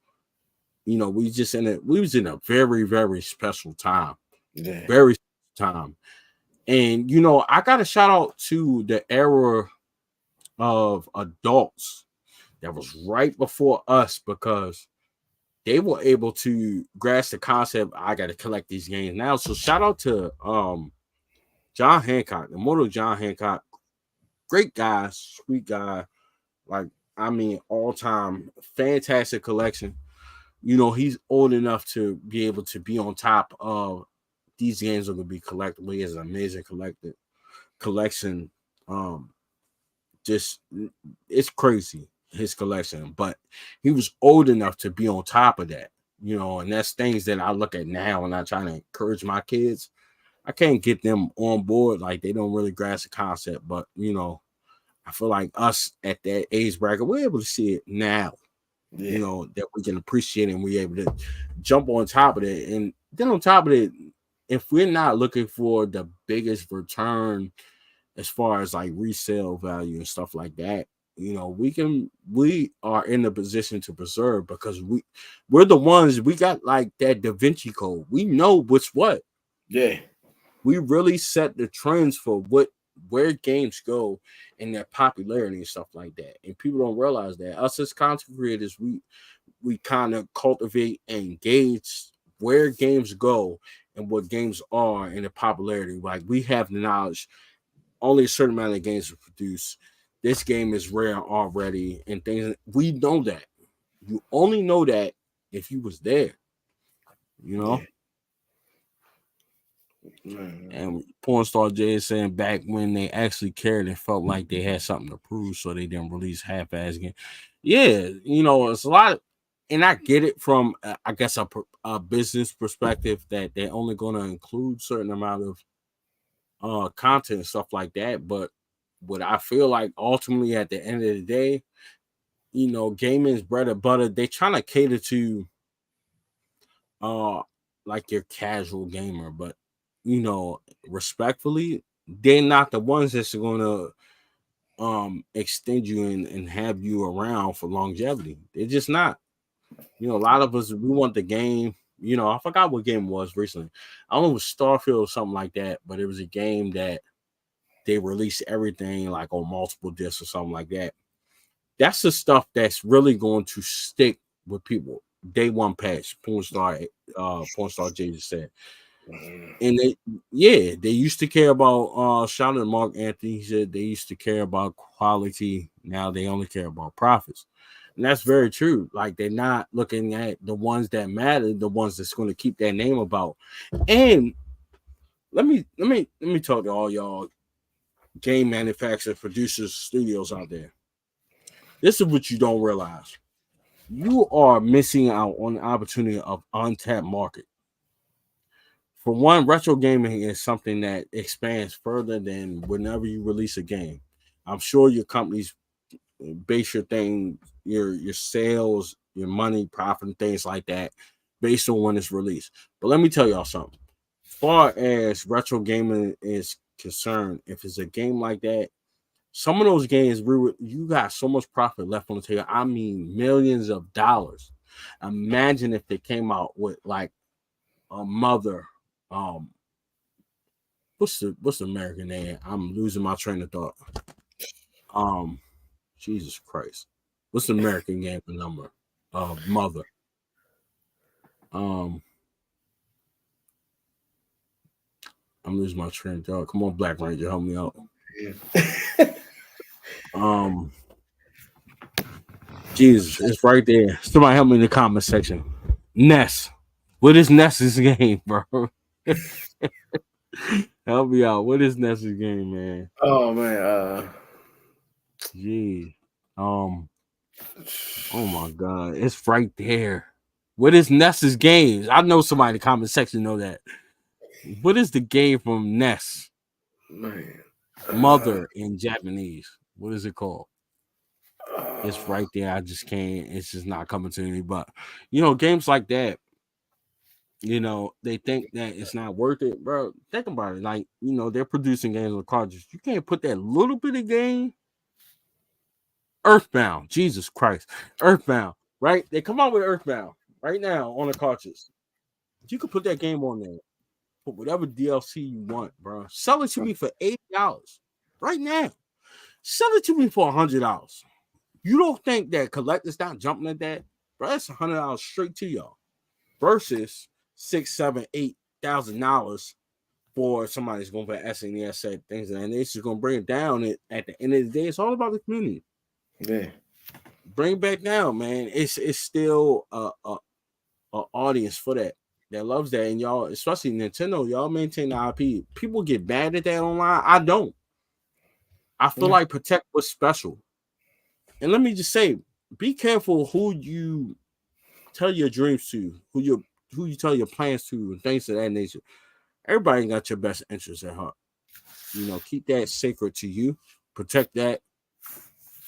We was in a very, very special time. yeah, Very special time. And I got a shout out to the era of adults that was right before us, because they were able to grasp the concept. I got to collect these games now. So shout out to John Hancock, the mortal John Hancock. Great guy, sweet guy. Like, I mean, all time fantastic collection. He's old enough to be able to be on top of these games are gonna be collectible. He has an amazing collection. Um, just it's crazy his collection, but he was old enough to be on top of that. And that's things that I look at now and I try to encourage my kids. I can't get them on board, like they don't really grasp the concept, but I feel like us at that age bracket, we're able to see it now, yeah, that we can appreciate it, and we're able to jump on top of it. And then on top of it, if we're not looking for the biggest return as far as like resale value and stuff like that, we are in the position to preserve, because we're the ones, we got like that Da Vinci Code. We know what's what. yeah, We really set the trends for where games go and their popularity and stuff like that. And people don't realize that us as content creators, we kind of cultivate and gauge where games go and what games are and the popularity. Like we have the knowledge, only a certain amount of games are produced. This game is rare already, and things we know that. You only know that if you was there, you know. yeah. Man, And Porn Star Jay is saying back when they actually cared and felt like they had something to prove, so they didn't release half-ass game. Yeah, it's a lot, and I get it from I guess a business perspective that they're only going to include certain amount of content and stuff like that. But what I feel like ultimately at the end of the day, gaming's bread and butter. They trying to cater to uh like your casual gamer, but respectfully, they're not the ones that's gonna extend you and have you around for longevity. They're just not. A lot of us, we want the game. I forgot what game it was recently. I don't know, it was Starfield or something like that, but it was a game that they released everything like on multiple discs or something like that. That's the stuff that's really going to stick with people. Day one patch, porn star Jay just said. And they used to care about shout out to Mark Anthony. He said they used to care about quality. Now they only care about profits. And that's very true. Like they're not looking at the ones that matter, the ones that's going to keep their name about. And let me talk to all y'all game manufacturers, producers, studios out there. This is what you don't realize. You are missing out on the opportunity of untapped market. For one, retro gaming is something that expands further than whenever you release a game. I'm sure your companies base your thing, your sales, your money, profit, and things like that based on when it's released. But let me tell y'all something. As far as retro gaming is concerned, if it's a game like that, some of those games, you got so much profit left on the table. I mean, millions of dollars. Imagine if they came out with like a mother. Um, what's the American name? I'm losing my train of thought. Um, Jesus Christ, what's the American game for number? Mother. Um, I'm losing my train of thought. Come on, BlakRanger, help me out. Yeah. Um, Jesus, it's right there. Somebody help me in the comment section. Ness. What is Ness's game, bro? Help me out. What is Ness's game, man? Oh man. Gee. Um. Oh my God, it's right there. What is Ness's games? I know somebody in the comment section know that. What is the game from Ness? Man. Uh, Mother in Japanese. What is it called? It's uh, right there. I just can't. It's just not coming to me. But games like that. They think that it's not worth it, bro. Think about it. Like, they're producing games with cartridges. You can't put that little bit of game. Earthbound. Jesus Christ. Earthbound. Right? They come out with Earthbound right now on the cartridge. You could put that game on there. Put whatever DLC you want, bro. Sell it to me for $80 right now. Sell it to me for $100. You don't think that collectors not jumping at that, bro? That's $100 straight to y'all. Versus $6, $7, $8,000 for somebody that's going to put SNES set things, and it's just going to bring it down. At the end of the day, it's all about the community. yeah. Bring it back down, man. It's still a audience for that loves that, and y'all, especially Nintendo, y'all maintain the IP. People get bad at that online. I don't. I feel Yeah. like Protect was special. And let me just say, be careful who you tell your dreams to, who you tell your plans to, and things of that nature. Everybody got your best interests at heart. Keep that sacred to you. Protect that.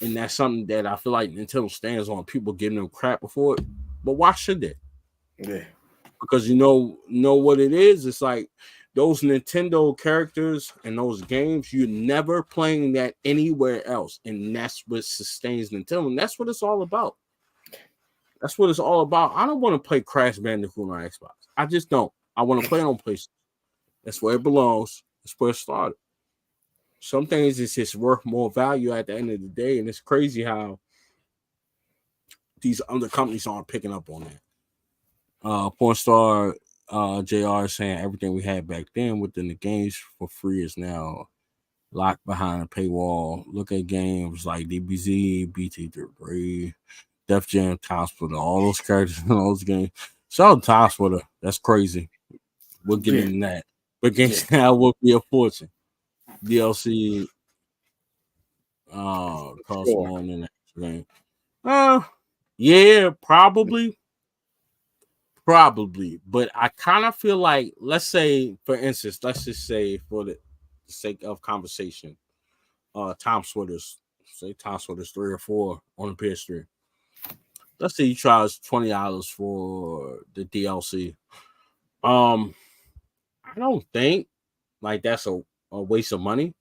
And that's something that I feel like Nintendo stands on. People giving them crap before it. But why should they? Yeah. Because know what it is. It's like those Nintendo characters and those games, you're never playing that anywhere else, and that's what sustains Nintendo, and that's what it's all about. That's what it's all about. I don't want to play Crash Bandicoot on Xbox. I just don't. I want to play it on PlayStation. That's where it belongs. That's where it started. Some things is just worth more value at the end of the day, and it's crazy how these other companies aren't picking up on that. Porn star JR is saying everything we had back then within the games for free is now locked behind a paywall. Look at games like DBZ, BT3, Def Jam, Time Splitter, all those characters in those games. Shout out Time Splitter. That's crazy. We'll get Yeah. into that. But Yeah. games now will be a fortune. DLC costs Sure. more than that game. Uh yeah, probably. Probably, but I kind of feel like, let's say, for instance, let's just say for the sake of conversation, Tom Switters, say Tom Switters 3 or 4 on the PS3. Let's say you charge $20 for the DLC. Um, I don't think like that's a waste of money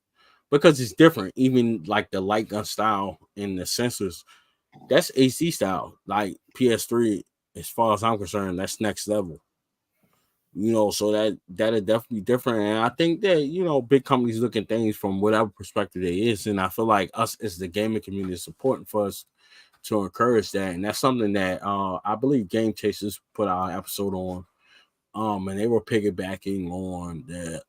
because it's different. Even like the light gun style and the sensors, that's AC style. Like PS3, as far as I'm concerned, that's next level. So that'll definitely different. And I think that, big companies look at things from whatever perspective it is. And I feel like us as the gaming community is important for us to encourage that. And that's something that I believe Game Chasers put our episode on. And they were piggybacking on the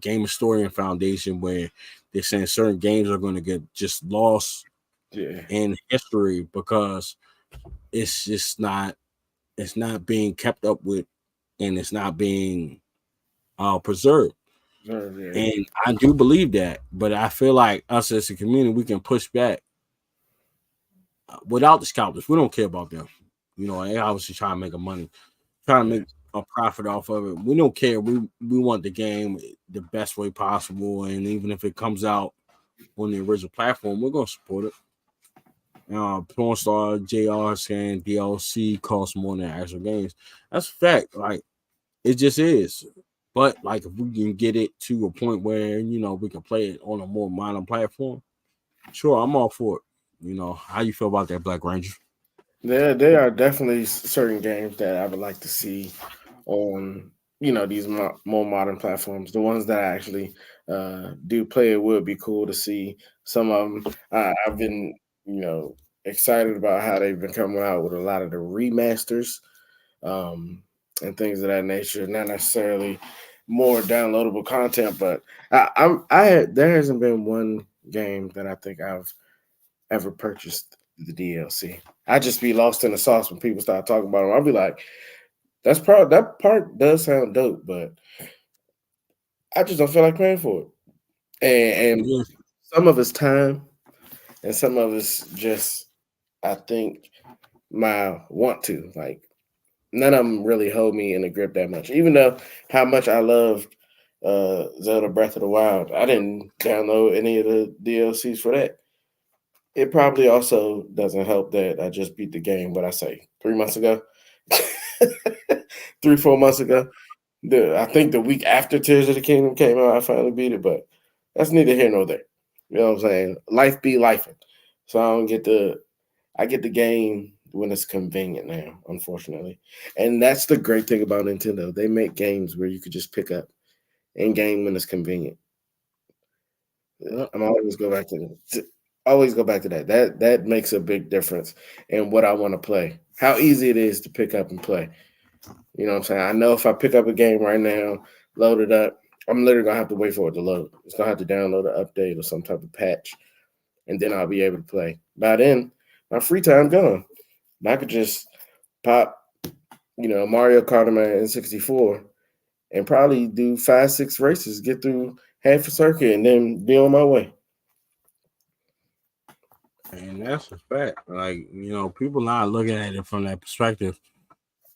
Game Historian Foundation, where they're saying certain games are going to get just lost Yeah, in history because it's just not being kept up with, and it's not being preserved. yeah, And I do believe that, but I feel like us as a community, we can push back without the scalpers. We don't care about them. They obviously trying to make a money, trying to yeah, make a profit off of it. We don't care. We want the game the best way possible, and even if it comes out on the original platform, we're gonna support it. Porn star JR saying DLC costs more than actual games. That's a fact. Like, it just is. But like, if we can get it to a point where we can play it on a more modern platform, sure, I'm all for it. How you feel about that, BlakRanger? there are definitely certain games that I would like to see on these more modern platforms. The ones that I actually do play, it would be cool to see. Some of them I've been excited about how they've been coming out with a lot of the remasters, um, and things of that nature. Not necessarily more downloadable content, but there hasn't been one game that I think I've ever purchased the DLC. I just be lost in the sauce when people start talking about them. I'll be like, that part does sound dope, but I just don't feel like paying for it. And Yeah. some of it's time, and some of it's just I think my want to like. None of them really hold me in the grip that much. Even though how much I loved Zelda Breath of the Wild, I didn't download any of the DLCs for that. It probably also doesn't help that I just beat the game. What I say 3 months ago, 3 4 months ago. I think the week after Tears of the Kingdom came out, I finally beat it. But that's neither here nor there. You know what I'm saying? Life be lifing. So I get the game when it's convenient now, unfortunately. And that's the great thing about Nintendo. They make games where you could just pick up and game when it's convenient. Yeah. I'm always go back to that. That makes a big difference in what I want to play. How easy it is to pick up and play. You know what I'm saying? I know if I pick up a game right now, load it up, I'm literally gonna have to wait for it to load. It's gonna have to download an update or some type of patch, and then I'll be able to play. By then, my free time gone. I could just pop, Mario Kart on my N64 and probably do 5 6 races, get through half a circuit, and then be on my way. And that's a fact. Like, people not looking at it from that perspective.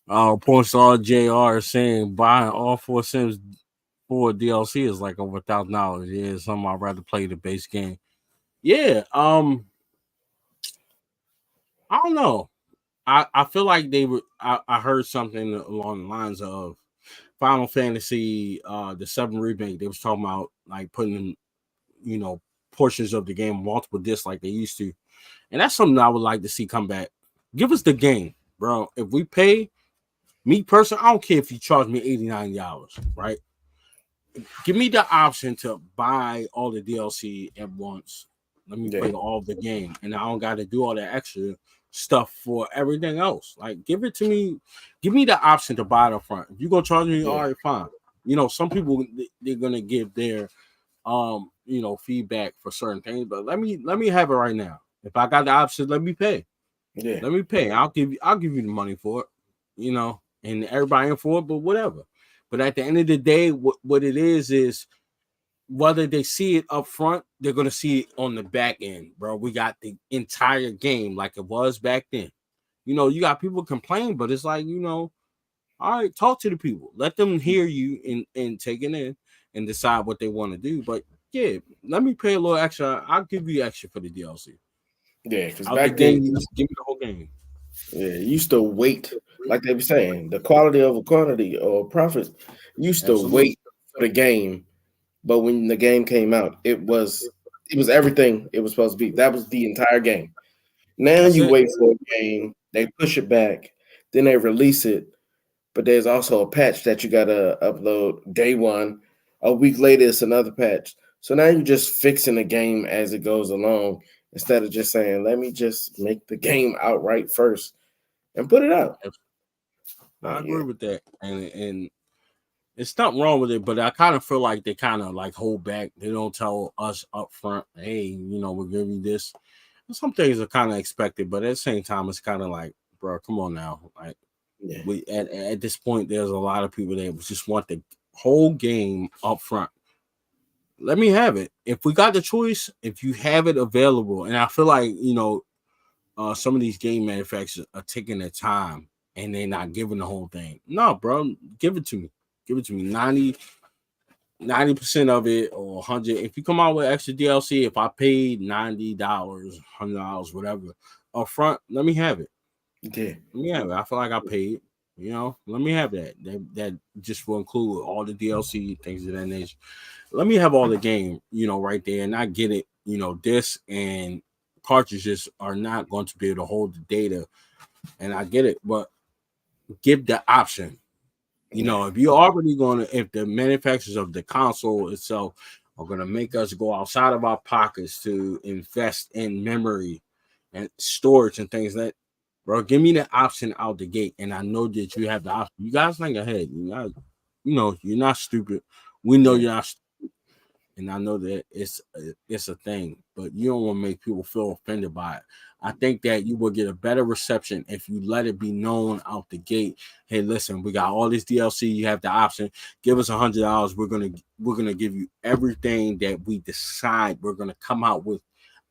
Porn star JR is saying buying all 4 Sims for DLC is like over $1,000. Yeah, something I'd rather play the base game. Yeah. I don't know. I feel like they were. I heard something along the lines of Final Fantasy, the 7 remake. They was talking about like putting, you know, portions of the game multiple discs like they used to, and that's something I would like to see come back. Give us the game, bro. If we pay, me personally, I don't care if you charge me $89, right? Give me the option to buy all the DLC at once. Let me Yeah, play all the game, and I don't got to do all that extra stuff for everything else. Like, give it to me. Give me the option to buy it up front. If you gonna charge me, all yeah, right, fine. Some people they're gonna give their feedback for certain things, but let me have it right now. If I got the option, let me pay. yeah, Let me pay. I'll give you the money for it. And everybody in for it, but whatever. But at the end of the day, what it is whether they see it up front, they're gonna see it on the back end, bro. We got the entire game like it was back then. You got people complain, but it's like, All right, talk to the people. Let them hear you and take it in and decide what they want to do. But yeah, let me pay a little extra. I'll give you extra for the DLC. Yeah, because Out the back then, game, you give me the whole game. yeah, you used to wait, like they were saying, the quality over quantity or profits. You used to Absolutely. wait for the game, but when the game came out, it was everything it was supposed to be. That was the entire game. Now That's you it. wait for a game, they push it back, then they release it, but there's also a patch that you gotta upload day one. A week later, it's another patch. So now you're just fixing the game as it goes along instead of just saying, "Let me just make the game outright first and put it out." I Like, agree yeah, with that, and it's nothing wrong with it, but I kind of feel like they kind of like hold back. They don't tell us up front, hey, we're giving you this. Some things are kind of expected, but at the same time, it's kind of like, bro, come on now. Like yeah, we at this point, there's a lot of people that just want the whole game up front. Let me have it. If we got the choice, if you have it available, and I feel like some of these game manufacturers are taking their time and they're not giving the whole thing. No, bro, give it to me. Give it to me. 90% of it or 100. If you come out with extra DLC, if I paid $90, $100, whatever, up front, let me have it. yeah, Let me have it. I feel like I paid. Let me have that. That just will include all the DLC things of that nature. Let me have all the game, right there, and I get it. Disc and cartridges are not going to be able to hold the data, and I get it, but give the option. yeah, If you're already going to, if the manufacturers of the console itself are going to make us go outside of our pockets to invest in memory and storage and things like, bro, give me the option out the gate, and I know that you have the option. You guys think ahead. You're not stupid. We know yeah, you're not and I know that it's a thing, but you don't want to make people feel offended by it. I think that you will get a better reception if you let it be known out the gate. Hey, listen, we got all this DLC. You have the option. Give us $100. We're gonna give you everything that we decide we're gonna come out with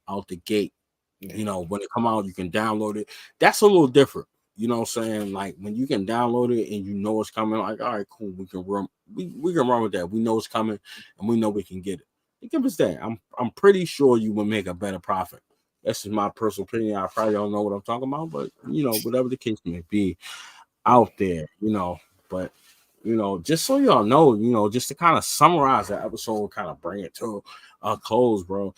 out the gate. yeah, When it come out, you can download it. That's a little different. You know what I'm saying? Like when you can download it and you know it's coming, like, all right, cool, we can run with that. We know it's coming and we know we can get it. Give us that. I'm pretty sure you will make a better profit. That's just my personal opinion. I probably don't know what I'm talking about, but whatever the case may be out there, but just so y'all know, just to kind of summarize the episode, kind of bring it to a close, bro.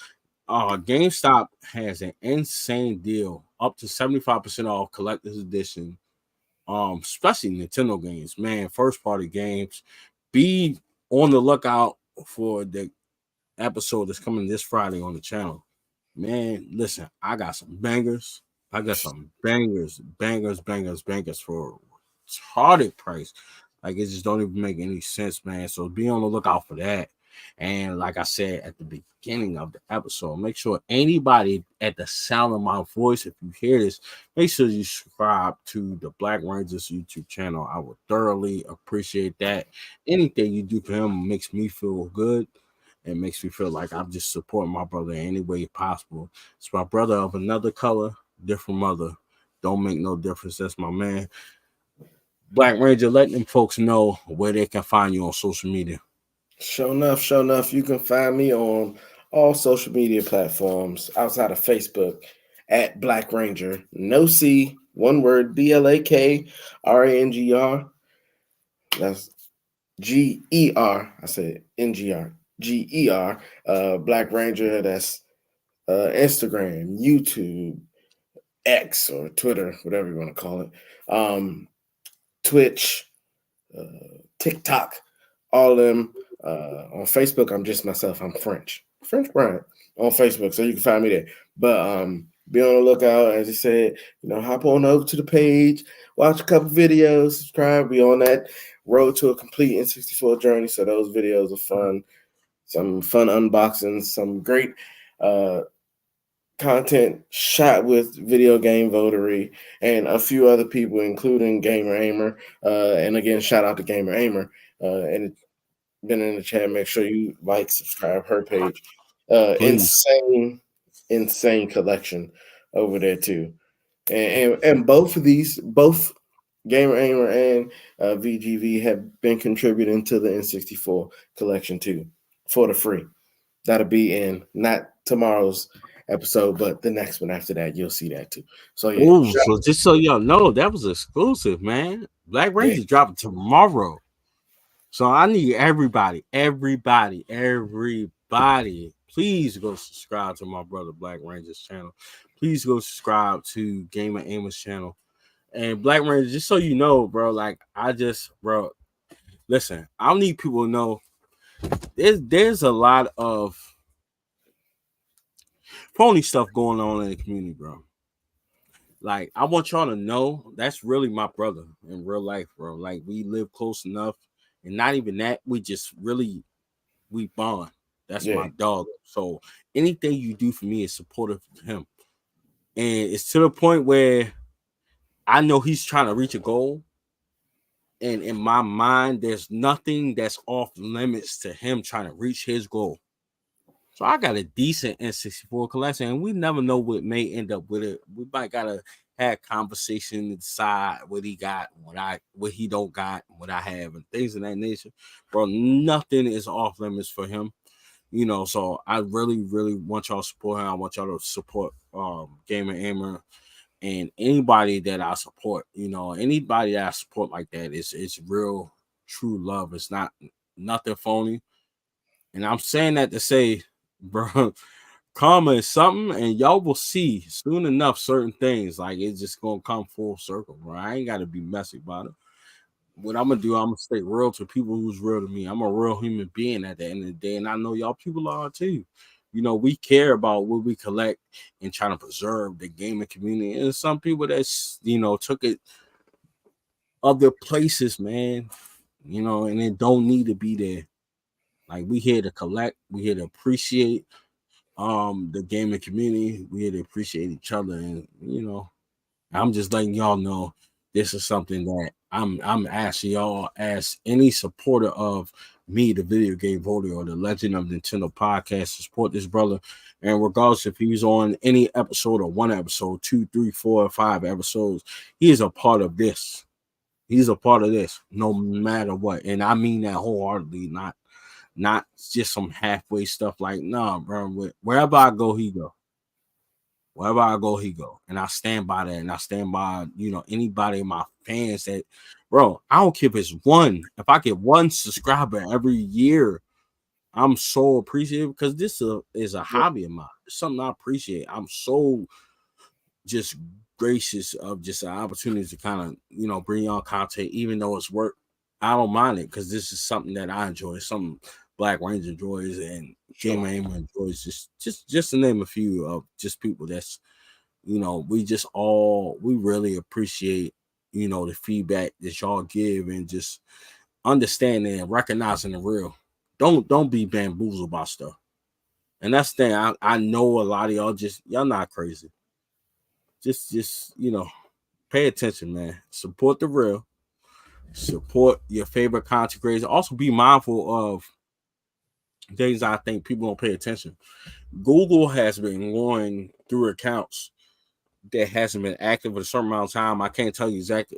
GameStop has an insane deal, up to 75% off collector's edition. Especially Nintendo games, man, first party games. Be on the lookout for the episode that's coming this Friday on the channel. Man, listen, I got some bangers. I got some bangers for retarded price. Like it just don't even make any sense, man. So be on the lookout for that. And like I said at the beginning of the episode, make sure anybody at the sound of my voice, if you hear this, make sure you subscribe to the Black Rangers YouTube channel. I would thoroughly appreciate that. Anything you do for him makes me feel good. It makes me feel like I'm just supporting my brother in any way possible. It's my brother of another color, different mother. Don't make no difference. That's my man. Black Ranger, let them folks know where they can find you on social media. Sure enough, you can find me on all social media platforms outside of Facebook at Black Ranger. No C, one word, BLAKRANGR. That's GER. I said NGR. GER. Black Ranger. That's Instagram, YouTube, X, or Twitter, whatever you want to call it. Twitch, TikTok, all of them. On Facebook, I'm just myself. I'm French Brian on Facebook, so you can find me there. But be on the lookout, as I said. Hop on over to the page, watch a couple videos, subscribe. We on that road to a complete N64 journey, so those videos are fun. Some fun unboxings, some great uh, content shot with video game votery and a few other people, including Gamer Aimer. And again, shout out to Gamer Aimer. And been in the chat. Make sure you like, subscribe her page. Please. Insane collection over there too. And both of these, both Gamer Aimer and VGV have been contributing to the N64 collection too for the free. That'll be in not tomorrow's episode, but the next one after that. You'll see that too. So yeah, Oh, so just so y'all know, that was exclusive, man. Black yeah, Ranger dropping tomorrow. So I need everybody, please go subscribe to my brother Black Ranger's channel. Please go subscribe to Gamer Amos channel. And Black Ranger, just so you know, bro, like bro, listen, I need people to know there's a lot of phony stuff going on in the community, bro. Like, I want y'all to know that's really my brother in real life, bro. Like, we live close enough, and not even that, we bond. That's yeah, my dog. So anything you do for me is supportive of him. And it's to the point where I know he's trying to reach a goal. And in my mind, there's nothing that's off limits to him trying to reach his goal. So I got a decent N64 collection, and we never know what may end up with it. We might gotta have conversation to decide what he got, what he don't got, what I have, and things of that nature. Bro, nothing is off limits for him. So I really, really want y'all to support him. I want y'all to support Gamer Aimer and anybody that I support. Anybody that I support like that, it's real, true love. It's not nothing phony. And I'm saying that to say, bro, karma is something, and y'all will see soon enough certain things. Like, it's just gonna come full circle, bro. I ain't gotta be messy about it. What I'm gonna do, I'm gonna stay real to people who's real to me. I'm a real human being at the end of the day, and I know y'all people are too. We care about what we collect and trying to preserve the gaming community. And some people that's took it other places, man. And it don't need to be there. Like, we here to collect, we here to appreciate the gaming community. We here to appreciate each other, and I'm just letting y'all know this is something that I'm asking y'all as any supporter of me, the video game voter, or the Legend of Nintendo podcast, to support this brother. And regardless if he's on any episode or one episode, 2, 3, 4, or 5 episodes, he is a part of this. He's a part of this, no matter what. And I mean that wholeheartedly, not just some halfway stuff. Like, nah, bro. Wherever I go, he go. Wherever I go, he go. And I stand by that. And I stand by, anybody in my fans that, bro, I don't care if it's one. If I get one subscriber every year, I'm so appreciative, because this is a yeah, hobby of mine. It's something I appreciate. I'm so just gracious of just an opportunity to kind of, bring y'all content, even though it's work. I don't mind it, because this is something that I enjoy. It's something Black Ranger enjoys and Gamer sure, Aimer enjoys. Just to name a few of just people that's, we really appreciate, the feedback that y'all give, and just understanding and recognizing the real. Don't be bamboozled by stuff. And that's the thing. I know a lot of y'all not crazy. Just pay attention, man. Support the real. Support your favorite content creators. Also, be mindful of things I think people don't pay attention. Google has been going through accounts that hasn't been active for a certain amount of time. I can't tell you exact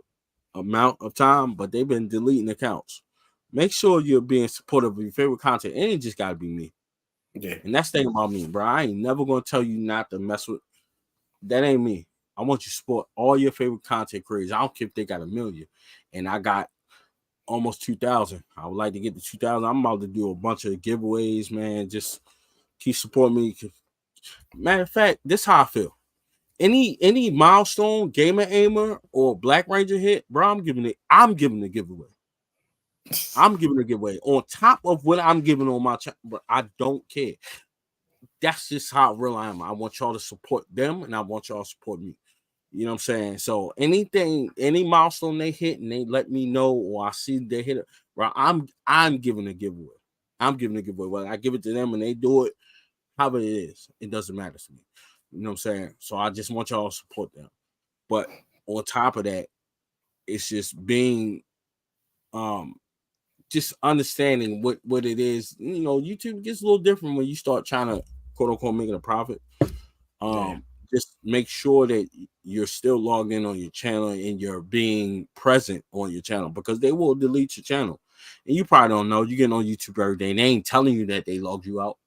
amount of time, but they've been deleting accounts. Make sure you're being supportive of your favorite content. And it just gotta be me. yeah, And that's the thing about me, bro. I ain't never gonna tell you not to mess with that. Ain't me. I want you to support all your favorite content creators. I don't care if they got 1,000,000. And I got almost 2,000. I would like to get to 2,000. I'm about to do a bunch of giveaways, man. Just keep supporting me. Matter of fact, this is how I feel. Any milestone, Gamer Aimer, or Black Ranger hit, bro, I'm giving the giveaway. I'm giving a giveaway on top of what I'm giving on my channel, but I don't care. That's just how real I am. I want y'all to support them, and I want y'all to support me. You know what I'm saying? So any milestone they hit, and they let me know, or I see they hit it, bro, I'm giving a giveaway. I'm giving a giveaway. Well, I give it to them, and they do it however it is. It doesn't matter to me. You know what I'm saying? So I just want y'all to support them. But on top of that, it's just being um just understanding what it is. YouTube gets a little different when you start trying to quote unquote making a profit. yeah, Just make sure that you're still logged in on your channel and you're being present on your channel, because they will delete your channel. And you probably don't know. You get on YouTube every day and they ain't telling you that they logged you out.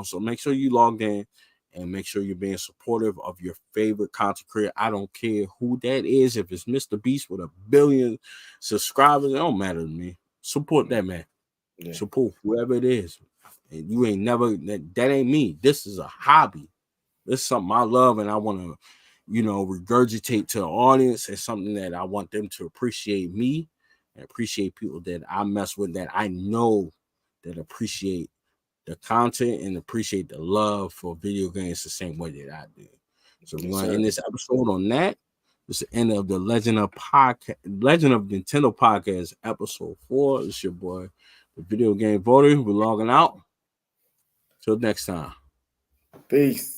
So make sure you logged in and make sure you're being supportive of your favorite content creator. I don't care who that is. If it's Mr. Beast with 1 billion subscribers, it don't matter to me. Support that man. Yeah. Support whoever it is. And you ain't never that ain't me. This is a hobby. This is something I love and I want to, regurgitate to the audience. It's something that I want them to appreciate me and appreciate people that I mess with, that I know that appreciate the content and appreciate the love for video games the same way that I do. So we're Yes, gonna sir. end this episode on that. This is the end of the Legend of Nintendo podcast, episode 4. It's your boy, the video game voter. We're logging out. Till next time. Peace.